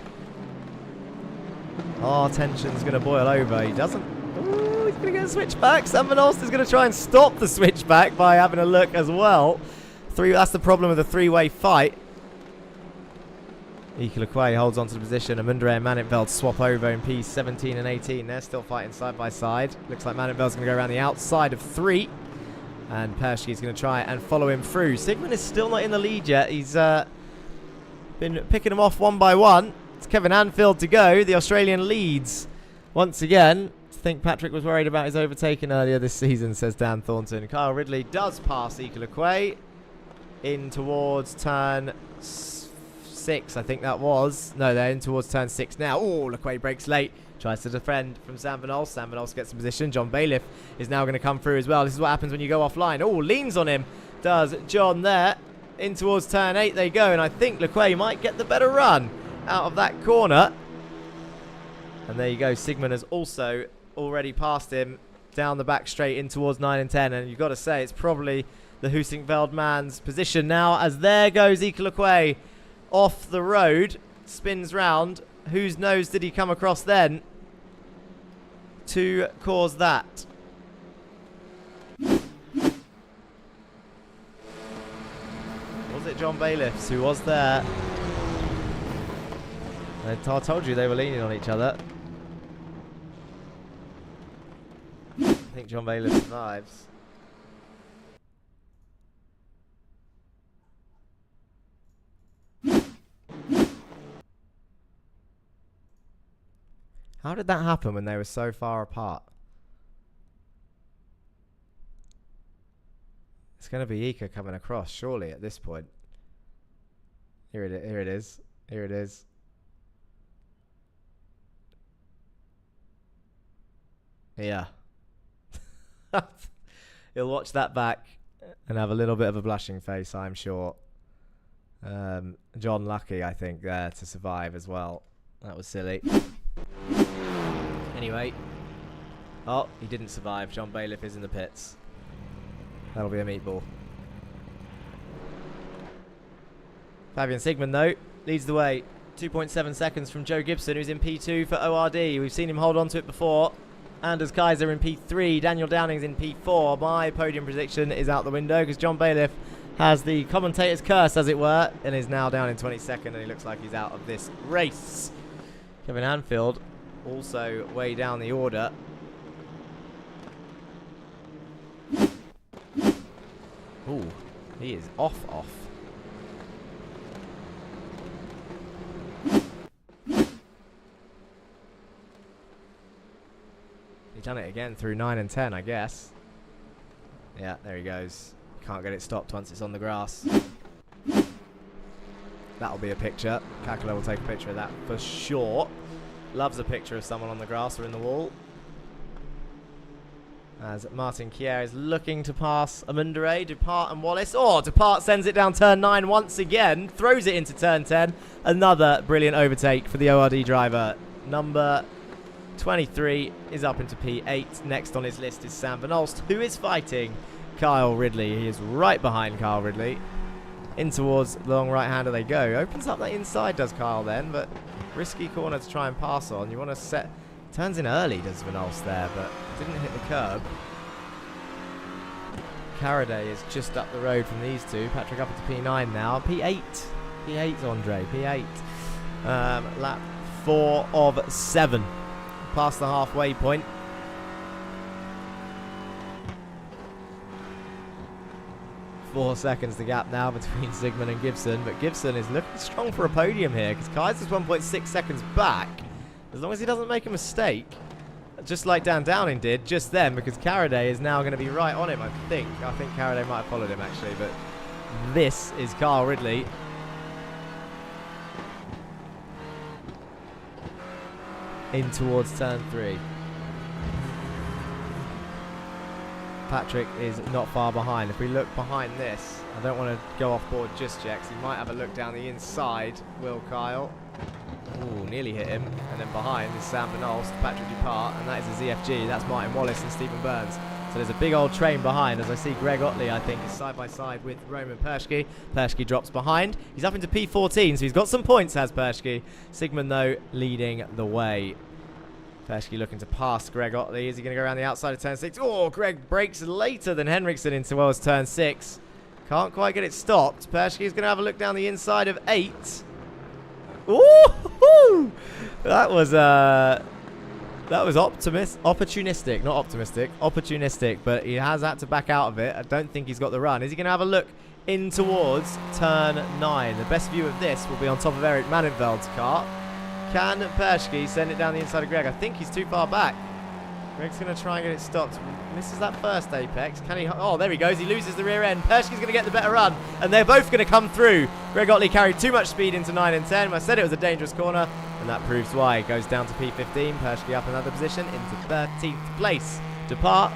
Oh, tension's going to boil over. He doesn't. Ooh, he's going to get a switchback. Sam Van Olst is going to try and stop the switchback by having a look as well. That's the problem with a three-way fight. Equal holds on to the position. Amundre and Manenveld swap over in P17 and 18. They're still fighting side by side. Looks like Manenveld's going to go around the outside of 3. And Perschke is going to try and follow him through. Sigmund is still not in the lead yet. He's been picking them off one by one. It's Kevin Anfield to go. The Australian leads once again. I think Patrick was worried about his overtaking earlier this season, says Dan Thornton. Kyle Ridley does pass Equal in towards turn 6, I think that was. No, they're in towards turn 6 now. Oh, Lequay breaks late. Tries to defend from Sam Van Olst. Sam Van Olst gets in position. John Bailiff is now going to come through as well. This is what happens when you go offline. Oh, leans on him. Does John there. In towards turn 8 they go. And I think Lequay might get the better run out of that corner. And there you go. Sigmund has also already passed him down the back straight in towards 9 and 10. And you've got to say it's probably the Husingveld man's position now. As there goes Equal off the road. Spins round. Whose nose did he come across then to cause that? Was it John Bailiffs who was there? I told you they were leaning on each other. I think John Bailiff survives. How did that happen when they were so far apart? It's going to be Ika coming across, surely, at this point. Here it is. Here it is. Yeah. He'll watch that back and have a little bit of a blushing face, I'm sure. John lucky, I think, there to survive as well. That was silly. Anyway. Oh, he didn't survive. John Bailiff is in the pits. That'll be a meatball. Fabian Sigmund, though, leads the way. 2.7 seconds from Joe Gibson, who's in P2 for ORD. We've seen him hold on to it before. Anders Kaiser in P3. Daniel Downing's in P4. My podium prediction is out the window because John Bailiff has the commentator's curse, as it were, and is now down in 22nd, and he looks like he's out of this race. Kevin Anfield also way down the order. Ooh, he is off. He's done it again through 9 and 10, I guess. Yeah, there he goes. Can't get it stopped once it's on the grass. That'll be a picture. Kakula will take a picture of that for sure. Loves a picture of someone on the grass or in the wall. As Martin Kier is looking to pass Amundere, Dupart and Wallace. Oh, Dupart sends it down turn 9 once again. Throws it into turn 10. Another brilliant overtake for the ORD driver. Number 23 is up into P8. Next on his list is Sam Van Olst, who is fighting Kyle Ridley. He is right behind Kyle Ridley. In towards the long right-hander they go. Opens up that inside, does Kyle then, but risky corner to try and pass on. You want to set... Turns in early, does Van Olst there, but didn't hit the curb. Caraday is just up the road from these two. Patrick up into P9 now. P8. P8, Andre. P8. Lap 4 of 7. Past the halfway point. Four seconds the gap now between Sigmund and Gibson, but Gibson is looking strong for a podium here because Kaiser's 1.6 seconds back. As long as he doesn't make a mistake, just like Dan Downing did just then, because Caraday is now going to be right on him, I think. I think Caraday might have followed him actually, but this is Kyle Ridley. In towards turn 3. Patrick is not far behind. If we look behind this, I don't want to go off board just yet because he might have a look down the inside. Will Kyle. Ooh, nearly hit him. And then behind is Sam Van Olst, Patrick Dupart, and that is a ZFG. That's Martin Wallace and Stephen Burns. So there's a big old train behind, as I see Greg Otley, I think, is side by side with Roman Perschke. Perschke drops behind. He's up into P14, so he's got some points, has Perschke. Sigmund, though, leading the way. Perschke looking to pass Greg Otley. Is he going to go around the outside of turn 6? Oh, Greg brakes later than Henriksen into towards turn 6. Can't quite get it stopped. Perschke is going to have a look down the inside of 8. Ooh! That was opportunistic, not optimistic. Opportunistic, but he has had to back out of it. I don't think he's got the run. Is he going to have a look in towards turn 9? The best view of this will be on top of Eric Mannenveld's car. Can Perschke send it down the inside of Greg? I think he's too far back. Greg's going to try and get it stopped. Misses that first apex. Can he? Oh, there he goes. He loses the rear end. Perschke's going to get the better run, and they're both going to come through. Greg Otley carried too much speed into 9 and 10. I said it was a dangerous corner, and that proves why. It goes down to P15. Perschke up another position into 13th place. Depart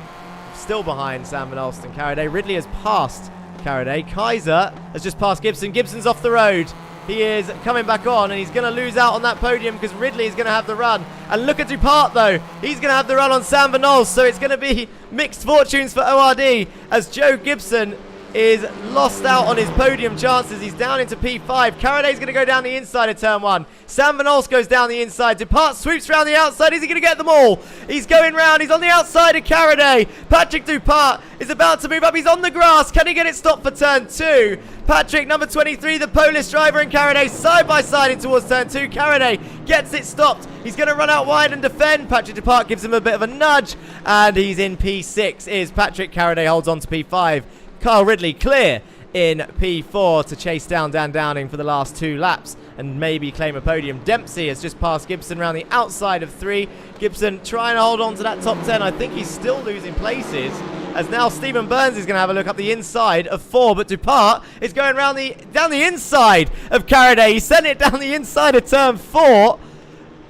still behind Sam Van Olst and Caraday. Ridley has passed Caraday. Kaiser has just passed Gibson. Gibson's off the road. He is coming back on, and he's going to lose out on that podium because Ridley is going to have the run. And look at Dupart, though. He's going to have the run on Sam Van Olst, so it's going to be mixed fortunes for ORD as Joe Gibson is lost out on his podium chances. He's down into P5. Caraday's going to go down the inside of turn 1. Sam Van Olst goes down the inside. Dupart swoops around the outside. Is he going to get them all? He's going round. He's on the outside of Caraday. Patrick Dupart is about to move up. He's on the grass. Can he get it stopped for turn 2? Patrick, number 23, the Polish driver, and Caraday side by side in towards turn 2. Caraday gets it stopped. He's going to run out wide and defend. Patrick Dupart gives him a bit of a nudge, and he's in P6. Is Patrick. Caraday holds on to P5. Kyle Ridley clear in P4 to chase down Dan Downing for the last 2 laps and maybe claim a podium. Dempsey has just passed Gibson around the outside of 3. Gibson trying to hold on to that top 10. I think he's still losing places, as now Stephen Burns is going to have a look up the inside of 4, but Dupart is going down the inside of Caraday. He sent it down the inside of turn 4.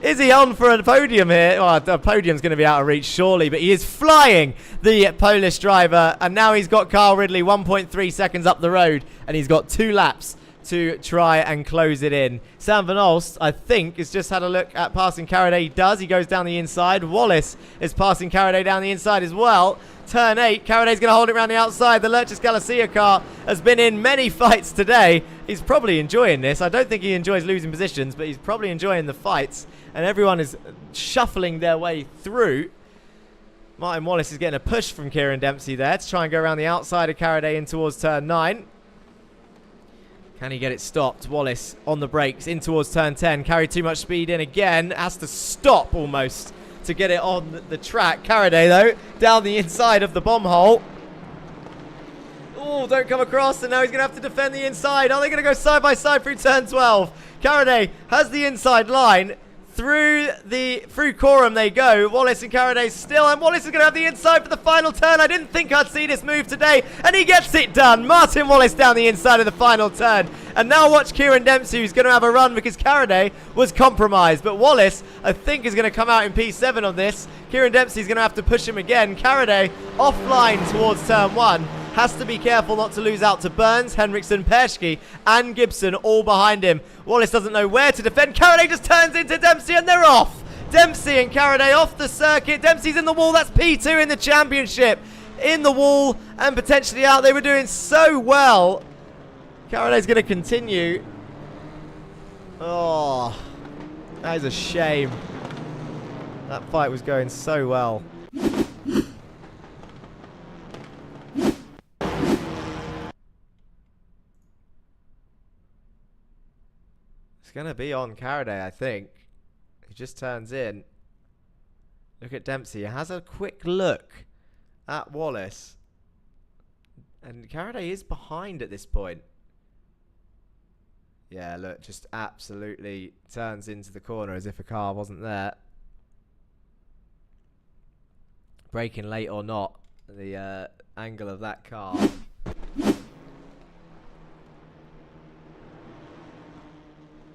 Is he on for a podium here? Oh, the podium's going to be out of reach surely, but he is flying, the Polish driver, and now he's got Kyle Ridley 1.3 seconds up the road, and he's got 2 laps to try and close it in. Sam Van Olst, I think, has just had a look at passing Caraday. He does. He goes down the inside. Wallace is passing Caraday down the inside as well. Turn 8. Caraday's going to hold it around the outside. The Lurchis Galicia car has been in many fights today. He's probably enjoying this. I don't think he enjoys losing positions, but he's probably enjoying the fights. And everyone is shuffling their way through. Martin Wallace is getting a push from Kieran Dempsey there to try and go around the outside of Caraday in towards turn 9. Can he get it stopped? Wallace on the brakes in towards turn 10. Carried too much speed in again. Has to stop almost to get it on the track. Caraday, though, down the inside of the bomb hole. Oh, don't come across, and now he's going to have to defend the inside. Are they going to go side by side through turn 12? Caraday has the inside line. Through Coram they go. Wallace and Caraday still, and Wallace is going to have the inside for the final turn. I didn't think I'd see this move today, and he gets it done. Martin Wallace down the inside of the final turn. And now watch Kieran Dempsey, who's going to have a run because Caraday was compromised. But Wallace, I think, is going to come out in P7 on this. Kieran Dempsey's going to have to push him again. Caraday offline towards turn 1. Has to be careful not to lose out to Burns, Henriksen, Perschke, and Gibson all behind him. Wallace doesn't know where to defend. Caraday just turns into Dempsey, and they're off. Dempsey and Caraday off the circuit. Dempsey's in the wall. That's P2 in the championship. In the wall and potentially out. They were doing so well. Caraday's going to continue. Oh, that is a shame. That fight was going so well. It's going to be on Caraday, I think. He just turns in. Look at Dempsey. He has a quick look at Wallace. And Caraday is behind at this point. Yeah, look, just absolutely turns into the corner as if a car wasn't there. Braking late or not, the angle of that car.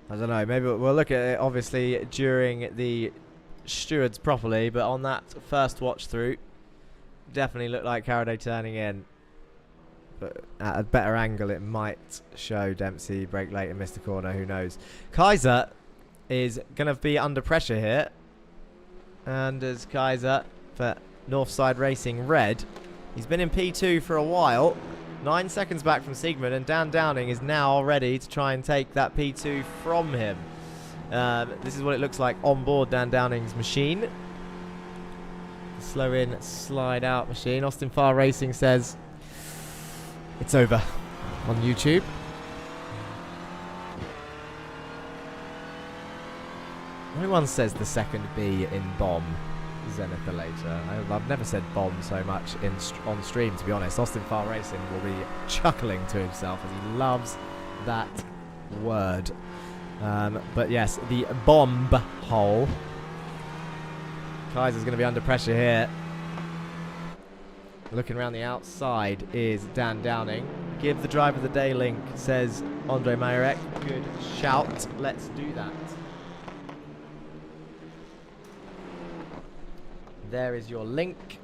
I don't know, maybe we'll look at it obviously during the stewards properly, but on that first watch through, definitely looked like Caraday turning in. But at a better angle, it might show Dempsey brake late and missed the corner. Who knows? Kaiser is going to be under pressure here. And as Kaiser for Northside Racing Red, he's been in P2 for a while. 9 seconds back from Siegmund, and Dan Downing is now ready to try and take that P2 from him. This is what it looks like on board Dan Downing's machine. Slow in, slide out machine. Austin Farr Racing says it's over on YouTube. No one says the second B in bomb. Zenith later. I've never said bomb so much on stream, to be honest. Austin Farr Racing will be chuckling to himself as he loves that word. But yes, the bomb hole. Kaiser's going to be under pressure here. Looking around the outside is Dan Downing. Give the driver of the day link, says Andre Mayerek. Good shout. Let's do that. There is your link.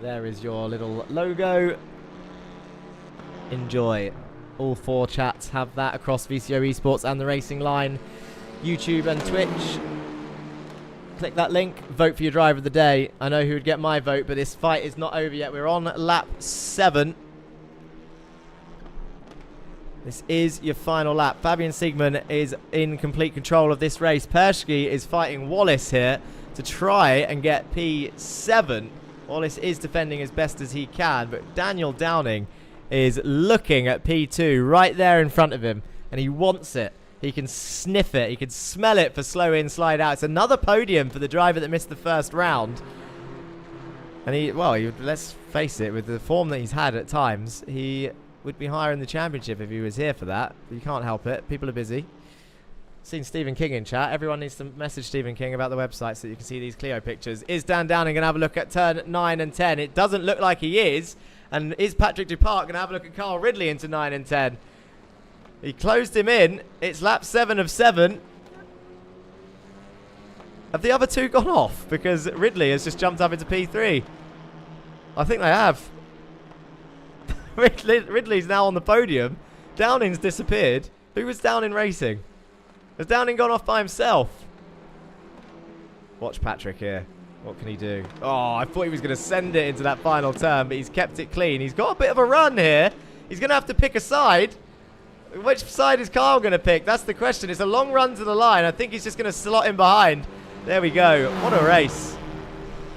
There is your little logo. Enjoy. All 4 chats have that across VCO eSports and the Racing Line, YouTube and Twitch. Click that link, vote for your driver of the day. I know who would get my vote, but this fight is not over yet. We're on lap 7. This is your final lap. Fabian Siegmund is in complete control of this race. Persky is fighting Wallace here to try and get P7. Wallace is defending as best as he can, but Daniel Downing is looking at P2 right there in front of him, and he wants it. He can sniff it. He can smell it for slow in, slide out. It's another podium for the driver that missed the first round. And let's face it, with the form that he's had at times, he would be higher in the championship if he was here for that. But you can't help it. People are busy. Seen Stephen King in chat. Everyone needs to message Stephen King about the website so you can see these Clio pictures. Is Dan Downing going to have a look at turn 9 and 10? It doesn't look like he is. And is Patrick Dupart going to have a look at Carl Ridley into 9 and 10? He closed him in. It's lap 7 of 7. Have the other two gone off? Because Ridley has just jumped up into P3. I think they have. Ridley's now on the podium. Downing's disappeared. Who was Downing racing? Has Downing gone off by himself? Watch Patrick here. What can he do? Oh, I thought he was going to send it into that final turn, but he's kept it clean. He's got a bit of a run here. He's going to have to pick a side. Which side is Carl going to pick? That's the question. It's a long run to the line. I think he's just going to slot in behind. There we go. What a race.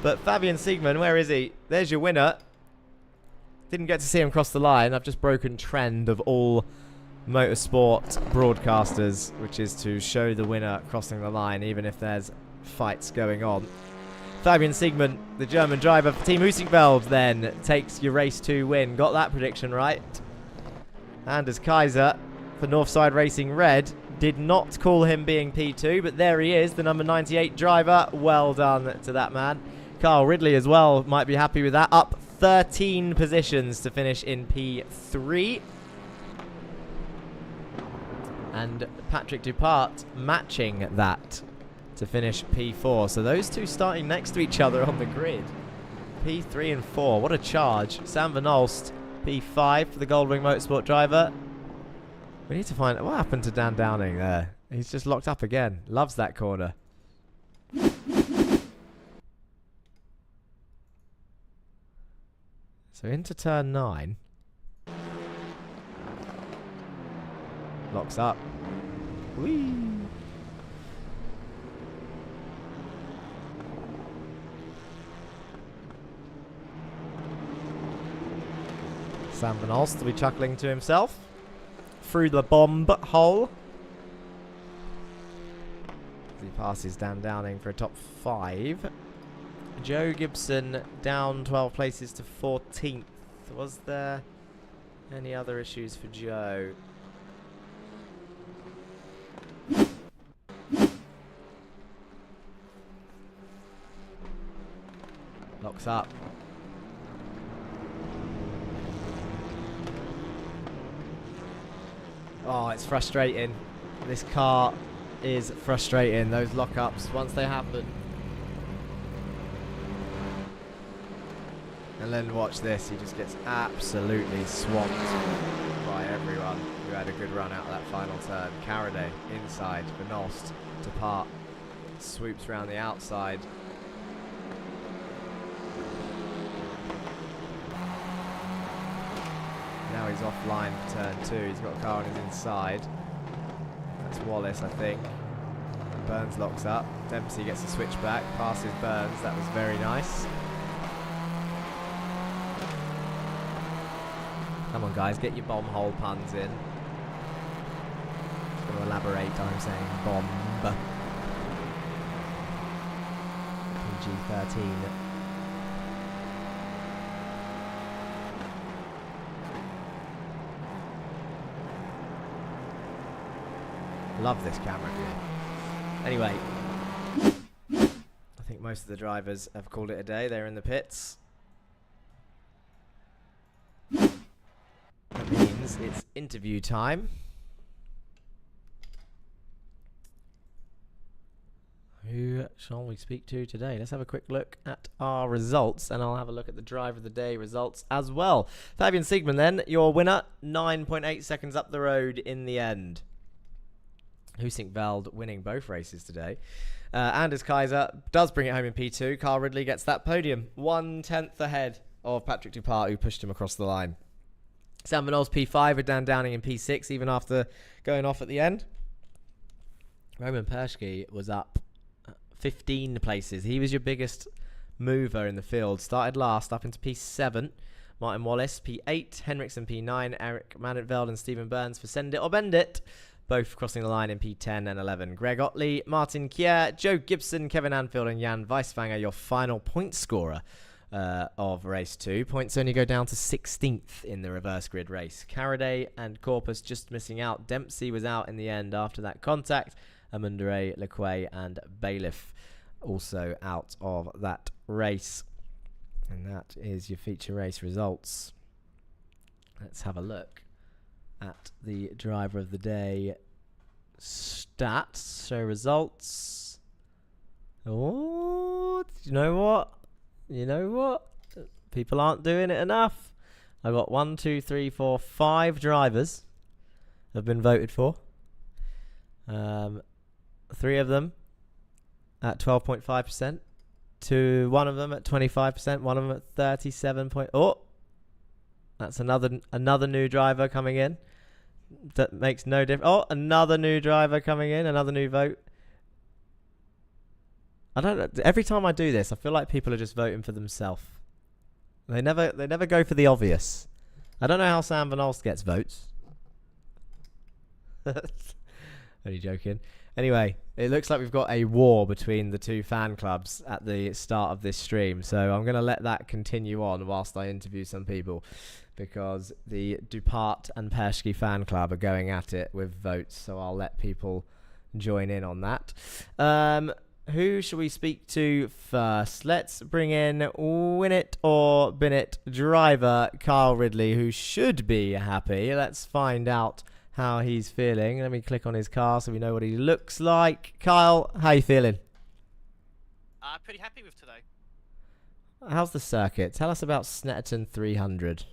But Fabian Siegmund, where is he? There's your winner. Didn't get to see him cross the line. I've just broken trend of all motorsport broadcasters, which is to show the winner crossing the line, even if there's fights going on. Fabian Siegmund, the German driver for Team Husingfeld, then takes your race 2 win. Got that prediction right. Anders Kaiser for Northside Racing Red did not call him being P2, but there he is, the number 98 driver. Well done to that man. Carl Ridley as well might be happy with that. Up 13 positions to finish in P3. And Patrick Dupart matching that to finish P4. So those two starting next to each other on the grid. P3 and 4. What a charge. Sam Van Olst, P5 for the Goldwing Motorsport driver. We need to find... What happened to Dan Downing there? He's just locked up again. Loves that corner. So into turn 9. Locks up. Whee! Sam Van Olst will be chuckling to himself through the bomb hole. He passes Dan Downing for a top 5. Joe Gibson down 12 places to 14th. Was there any other issues for Joe? Locks up. Oh, it's frustrating. This car is frustrating. Those lockups, once they happen. And then watch this. He just gets absolutely swamped by everyone who had a good run out of that final turn. Caraday inside for Nost to part. Swoops around the outside. Now he's offline for turn 2. He's got a car on his inside. That's Wallace, I think. Burns locks up. Dempsey gets a switch back. Passes Burns. That was very nice. Come on, guys. Get your bomb hole puns in. Just going to elaborate on saying bomb. PG-13. Love this camera view. Anyway, I think most of the drivers have called it a day. They're in the pits. That means it's interview time. Who shall we speak to today? Let's have a quick look at our results, and I'll have a look at the driver of the day results as well. Fabian Siegman then, your winner, 9.8 seconds up the road in the end. Husink Veld winning both races today. Anders Kaiser does bring it home in P2. Carl Ridley gets that podium. 1/10 ahead of Patrick Dupart, who pushed him across the line. Sam Van Olst P5 with Dan Downing in P6, even after going off at the end. Roman Perschke was up 15 places. He was your biggest mover in the field. Started last, up into P7. Martin Wallace P8. Henriksen P9. Eric Manetveld and Stephen Burns for Send It or Bend It, both crossing the line in P10 and 11. Greg Otley, Martin Kier, Joe Gibson, Kevin Anfield and Jan Weisfanger, your final point scorer of race 2. Points only go down to 16th in the reverse grid race. Caraday and Corpus just missing out. Dempsey was out in the end after that contact. Amundere, Lequay and Bailiff also out of that race. And that is your feature race results. Let's have a look at the driver of the day stats. So results. Oh, you know what? You know what? People aren't doing it enough. I got 1, 2, 3, 4, 5 drivers have been voted for. 3 of them at 12.5%. One of them at 25%. One of them at 37. Oh, that's another new driver coming in. That makes no difference. Oh, another new driver coming in. Another new vote. I don't know. Every time I do this, I feel like people are just voting for themselves. They never go for the obvious. I don't know how Sam Van Olst gets votes. Only joking. Anyway, it looks like we've got a war between the two fan clubs at the start of this stream. So I'm going to let that continue on whilst I interview some people, because the Dupart and Perschke fan club are going at it with votes. So I'll let people join in on that. Who shall we speak to first? Let's bring in Win It or Bin It driver Kyle Ridley, who should be happy. Let's find out how he's feeling. Let me click on his car so we know what he looks like. Kyle, how are you feeling? Pretty happy with today. How's the circuit? Tell us about Snetterton 300.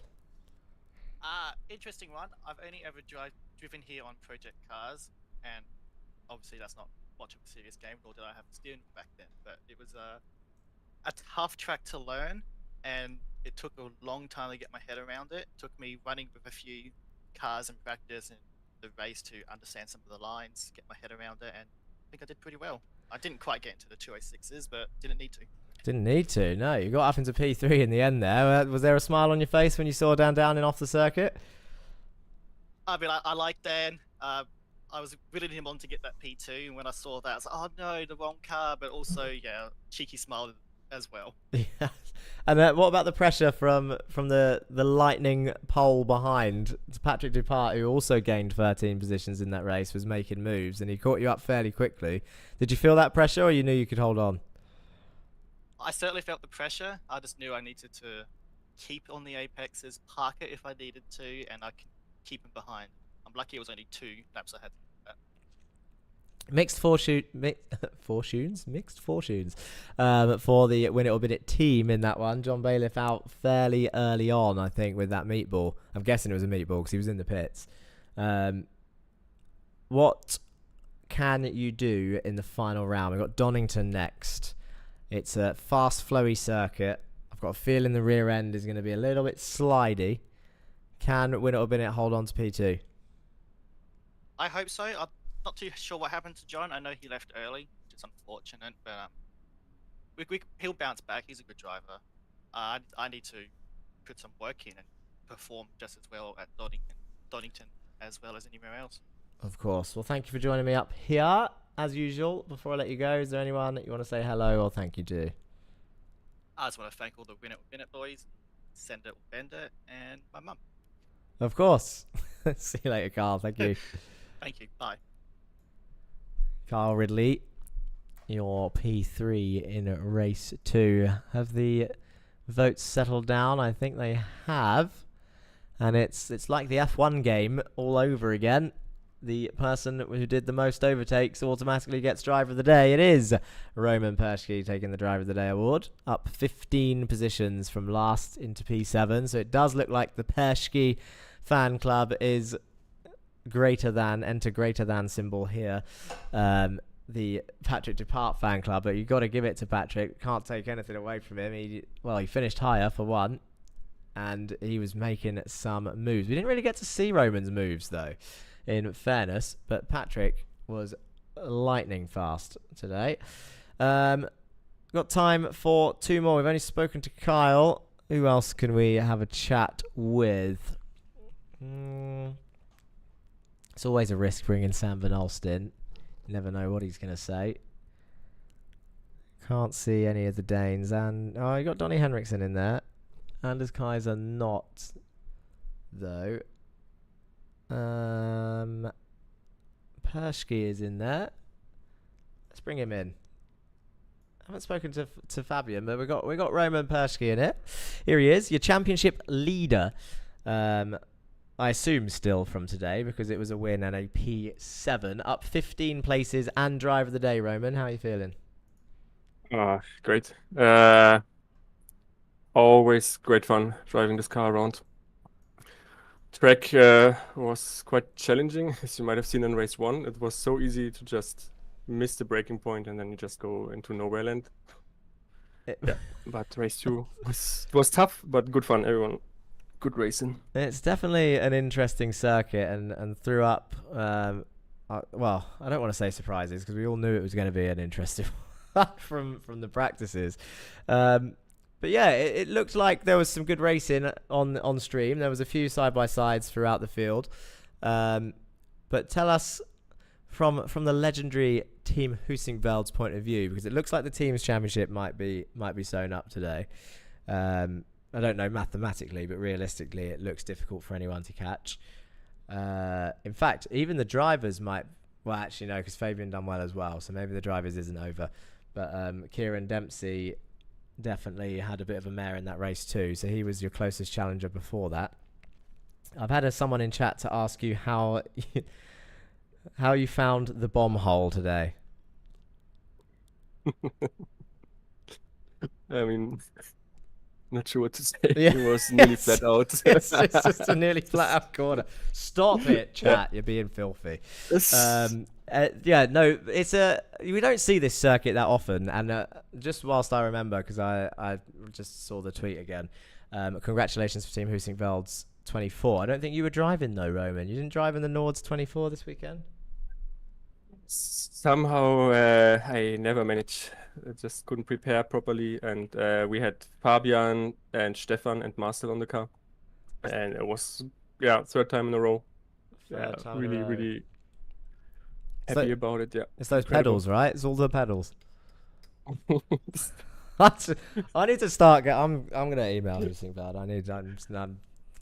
Interesting one. I've only ever driven here on project cars, and obviously that's not much of a serious game, nor did I have a steering wheel back then. But it was a tough track to learn, and it took a long time to get my head around it. It took me running with a few cars in practice and the race to understand some of the lines, get my head around it, and I think I did pretty well. I didn't quite get into the 206s, but didn't need to. Didn't need to. No, you got up into P3 in the end there. Was there a smile on your face when you saw down and off the circuit? I mean, I like Dan. I was willing him on to get that P2, and when I saw that, I was like, oh no, the wrong car, but also, yeah, cheeky smile as well. Yeah. And what about the pressure from the lightning pole behind? Patrick Dupart, who also gained 13 positions in that race, was making moves, and he caught you up fairly quickly. Did you feel that pressure, or you knew you could hold on? I certainly felt the pressure. I just knew I needed to keep on the apexes, park it if I needed to, and I could keep him behind. I'm lucky it was only 2 laps I had to do that. Mixed fortunes for the Win It or Bin It team in that one. John Bailiff out fairly early on, I think, with that meatball. I'm guessing it was a meatball because he was in the pits. What can you do in the final round? We've got Donington next. It's a fast, flowy circuit. I've got a feeling the rear end is going to be a little bit slidey. Can Win It or Bin It hold on to P2? I hope so. I'm not too sure what happened to John. I know he left early, which is unfortunate, but he'll bounce back. He's a good driver. I need to put some work in and perform just as well at Donington as well as anywhere else. Of course. Well, thank you for joining me up here. As usual, before I let you go, is there anyone that you want to say hello or thank you to? I just want to thank all the Win It or Bin It boys, Send It or Bend It, and my mum. Of course. See you later, Carl. Thank you. Thank you. Bye. Carl Ridley, your P3 in race 2. Have the votes settled down? I think they have. And it's like the F1 game all over again. The person who did the most overtakes automatically gets driver of the day. It is Roman Perschke taking the driver of the day award. Up 15 positions from last into P7. So it does look like the Perschke fan club is greater than symbol here. The Patrick Dupart fan club, but you've got to give it to Patrick. Can't take anything away from him. He finished higher for one, and he was making some moves. We didn't really get to see Roman's moves though, in fairness, but Patrick was lightning fast today. Got time for 2 more. We've only spoken to Kyle. Who else can we have a chat with? It's always a risk bringing Sam Van Olst in. You never know what he's going to say. Can't see any of the Danes. And you got Donny Henriksen in there. Anders Kaiser not, though. Perschke is in there. Let's bring him in. I haven't spoken to Fabian, but we got Roman Perschke in it. Here he is, your championship leader. I assume still from today because it was a win and a P7, up 15 places and driver of the day. Roman, how are you feeling? Great. Always great fun driving this car around. Track was quite challenging, as you might have seen in race 1. It was so easy to just miss the braking point and then you just go into nowhere land. Yeah, but race 2 was tough, but good fun. Everyone, good racing. It's definitely an interesting circuit and threw up. Well, I don't want to say surprises because we all knew it was going to be an interesting one from the practices. But yeah, it looked like there was some good racing on stream. There was a few side-by-sides throughout the field. But tell us from the legendary Team Husingveld's point of view, because it looks like the team's championship might be sewn up today. I don't know mathematically, but realistically, it looks difficult for anyone to catch. In fact, even the drivers might... Well, actually, no, because Fabian done well as well, so maybe the drivers isn't over. But Kieran Dempsey definitely had a bit of a mare in that race too, so he was your closest challenger before that. I've had someone in chat to ask you how you found the bomb hole today. I mean, not sure what to say. Yeah. It was nearly flat out. It's just a nearly flat out corner. Stop it, chat. You're being filthy. Yeah, no, we don't see this circuit that often, and just whilst I remember, because I just saw the tweet again, Congratulations for Team Husingveld's 24. I don't think you were driving though, Roman. You didn't drive in the Nords 24 this weekend? Somehow I never managed. I just couldn't prepare properly, and we had Fabian and Stefan and Marcel on the car, and it was third time in a row. Really happy about it. Yeah, it's those incredible. pedals, right? It's all the pedals. I need to start. I'm gonna email Husingveld. I need to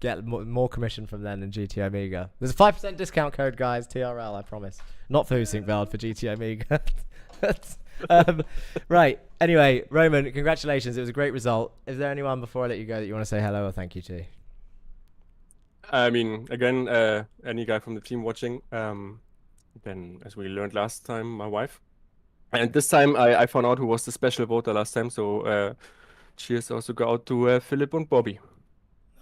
get more commission from them than GT Amiga. There's a 5% discount code, guys. TRL, I promise. Not for Husingveld, for GT Amiga. Right. Anyway, Roman, congratulations. It was a great result. Is there anyone before I let you go that you want to say hello or thank you to? I mean, again, any guy from the team watching. Then, as we learned last time, my wife. And this time I found out who was the special voter last time. So cheers also go out to Philip and Bobby.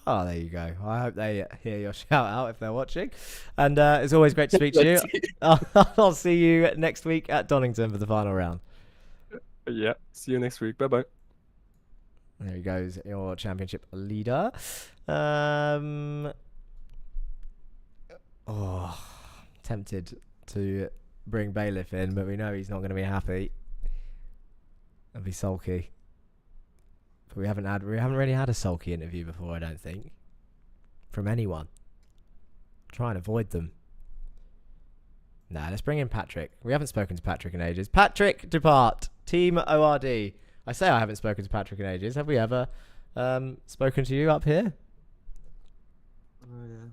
Oh, there you go. I hope they hear your shout out if they're watching. And it's always great to speak to you. I'll see you next week at Donington for the final round. Yeah, see you next week. Bye-bye. There he goes, your championship leader. Tempted to bring Bailiff in, but we know he's not going to be happy and be sulky. But we haven't really had a sulky interview before, I don't think, from anyone. Try and avoid them. Nah, let's bring in Patrick. We haven't spoken to Patrick in ages. Patrick Dupart, Team ORD. I say I haven't spoken to Patrick in ages. Have we ever spoken to you up here? Oh yeah,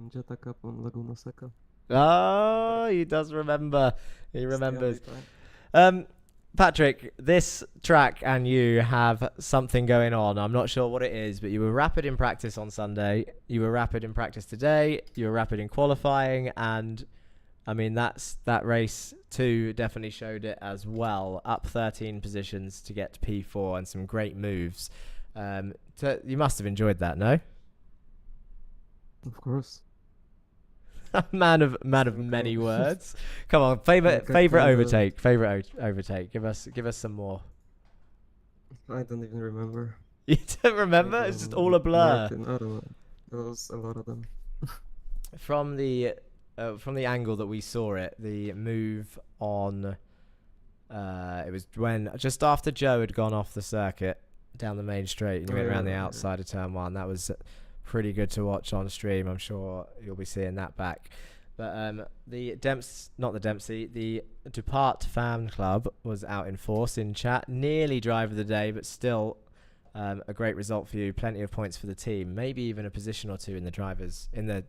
Jetta Cup on Laguna Seca. Oh, he does remember. He remembers. Patrick, this track and you have something going on. I'm not sure what it is, but you were rapid in practice on Sunday. You were rapid in practice today. You were rapid in qualifying. And, I mean, that race too definitely showed it as well. Up 13 positions to get to P4 and some great moves. So you must have enjoyed that, no? Of course. man of many words. Come on, favorite overtake. Favorite overtake. Give us some more. I don't even remember. You don't remember? It's just all a blur. Martin, I don't know. There was a lot of them. From the angle that we saw it, the move on. It was when just after Joe had gone off the circuit down the main straight and he went around the outside of turn 1. That was pretty good to watch on stream. I'm sure you'll be seeing that back. But the Dupart fan club was out in force in chat. Nearly driver of the day, but still a great result for you. Plenty of points for the team. Maybe even a position or two in the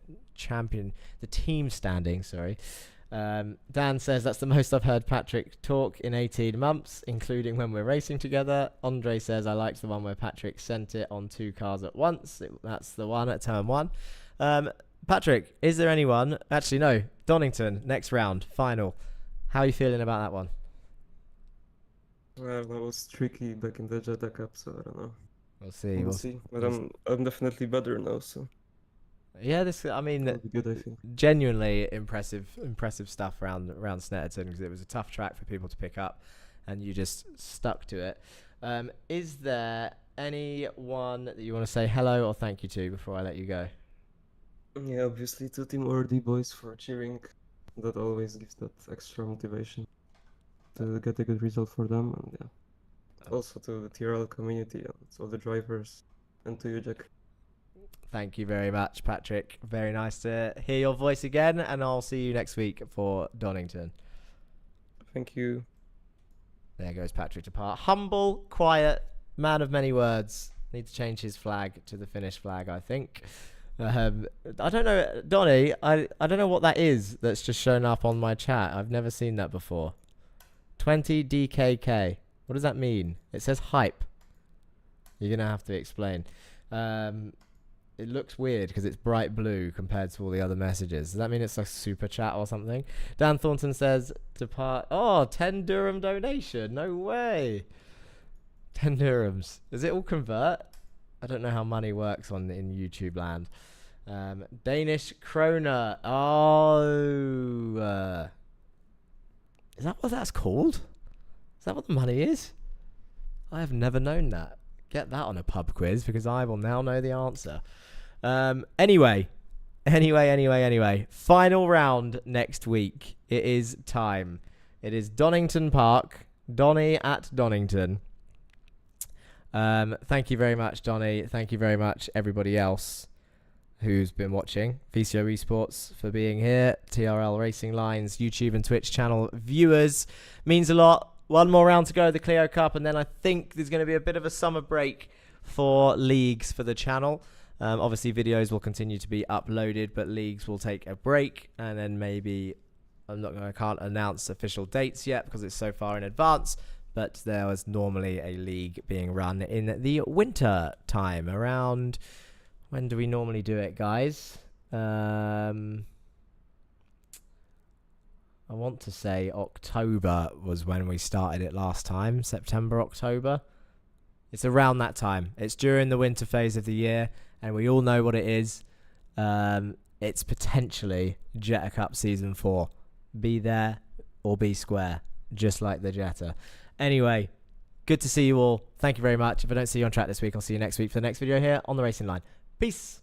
team standing. Sorry. Dan says that's the most I've heard Patrick talk in 18 months, including when we're racing together. Andre says I liked the one where Patrick sent it on 2 cars at once. That's the one at turn 1. Patrick, is there anyone? Actually, no. Donington, next round, final. How are you feeling about that one? Well, that was tricky back in the Jetta Cup, so I don't know. We'll see. We'll see. But I'm definitely better now, so. Yeah, That'll be good, I think. Genuinely impressive stuff around Snetterton, because it was a tough track for people to pick up, and you just stuck to it. Is there anyone that you want to say hello or thank you to before I let you go? Yeah, obviously to Team ORD boys for cheering. That always gives that extra motivation to get a good result for them, and yeah. Also to the TRL community and all the drivers, and to you, Jack. Thank you very much, Patrick. Very nice to hear your voice again, and I'll see you next week for Donington. Thank you. There goes Patrick Dupart. Humble, quiet, man of many words. Need to change his flag to the Finnish flag, I think. I don't know, Donny, I don't know what that is that's just shown up on my chat. I've never seen that before. 20 DKK. What does that mean? It says hype. You're going to have to explain. It looks weird because it's bright blue compared to all the other messages. Does that mean it's like super chat or something? Dan Thornton says, Depart. Oh, 10 dirham donation. No way. 10 dirhams. Does it all convert? I don't know how money works in YouTube land. Danish kroner. Oh. Is that what that's called? Is that what the money is? I have never known that. Get that on a pub quiz because I will now know the answer. Anyway. Final round next week. It is time. It is Donington Park. Donny at Donington. Thank you very much, Donny. Thank you very much, everybody else who's been watching. VCO Esports for being here. TRL Racing Lines, YouTube and Twitch channel viewers. Means a lot. One more round to go, the Clio Cup, and then I think there's going to be a bit of a summer break for leagues for the channel. Obviously, videos will continue to be uploaded, but leagues will take a break, and then maybe I can't announce official dates yet because it's so far in advance. But there was normally a league being run in the winter time. Around when do we normally do it, guys? I want to say October was when we started it last time. September, October. It's around that time. It's during the winter phase of the year, and we all know what it is. It's potentially Jetta Cup Season 4. Be there or be square, just like the Jetta. Anyway, good to see you all. Thank you very much. If I don't see you on track this week, I'll see you next week for the next video here on the Racing Line. Peace.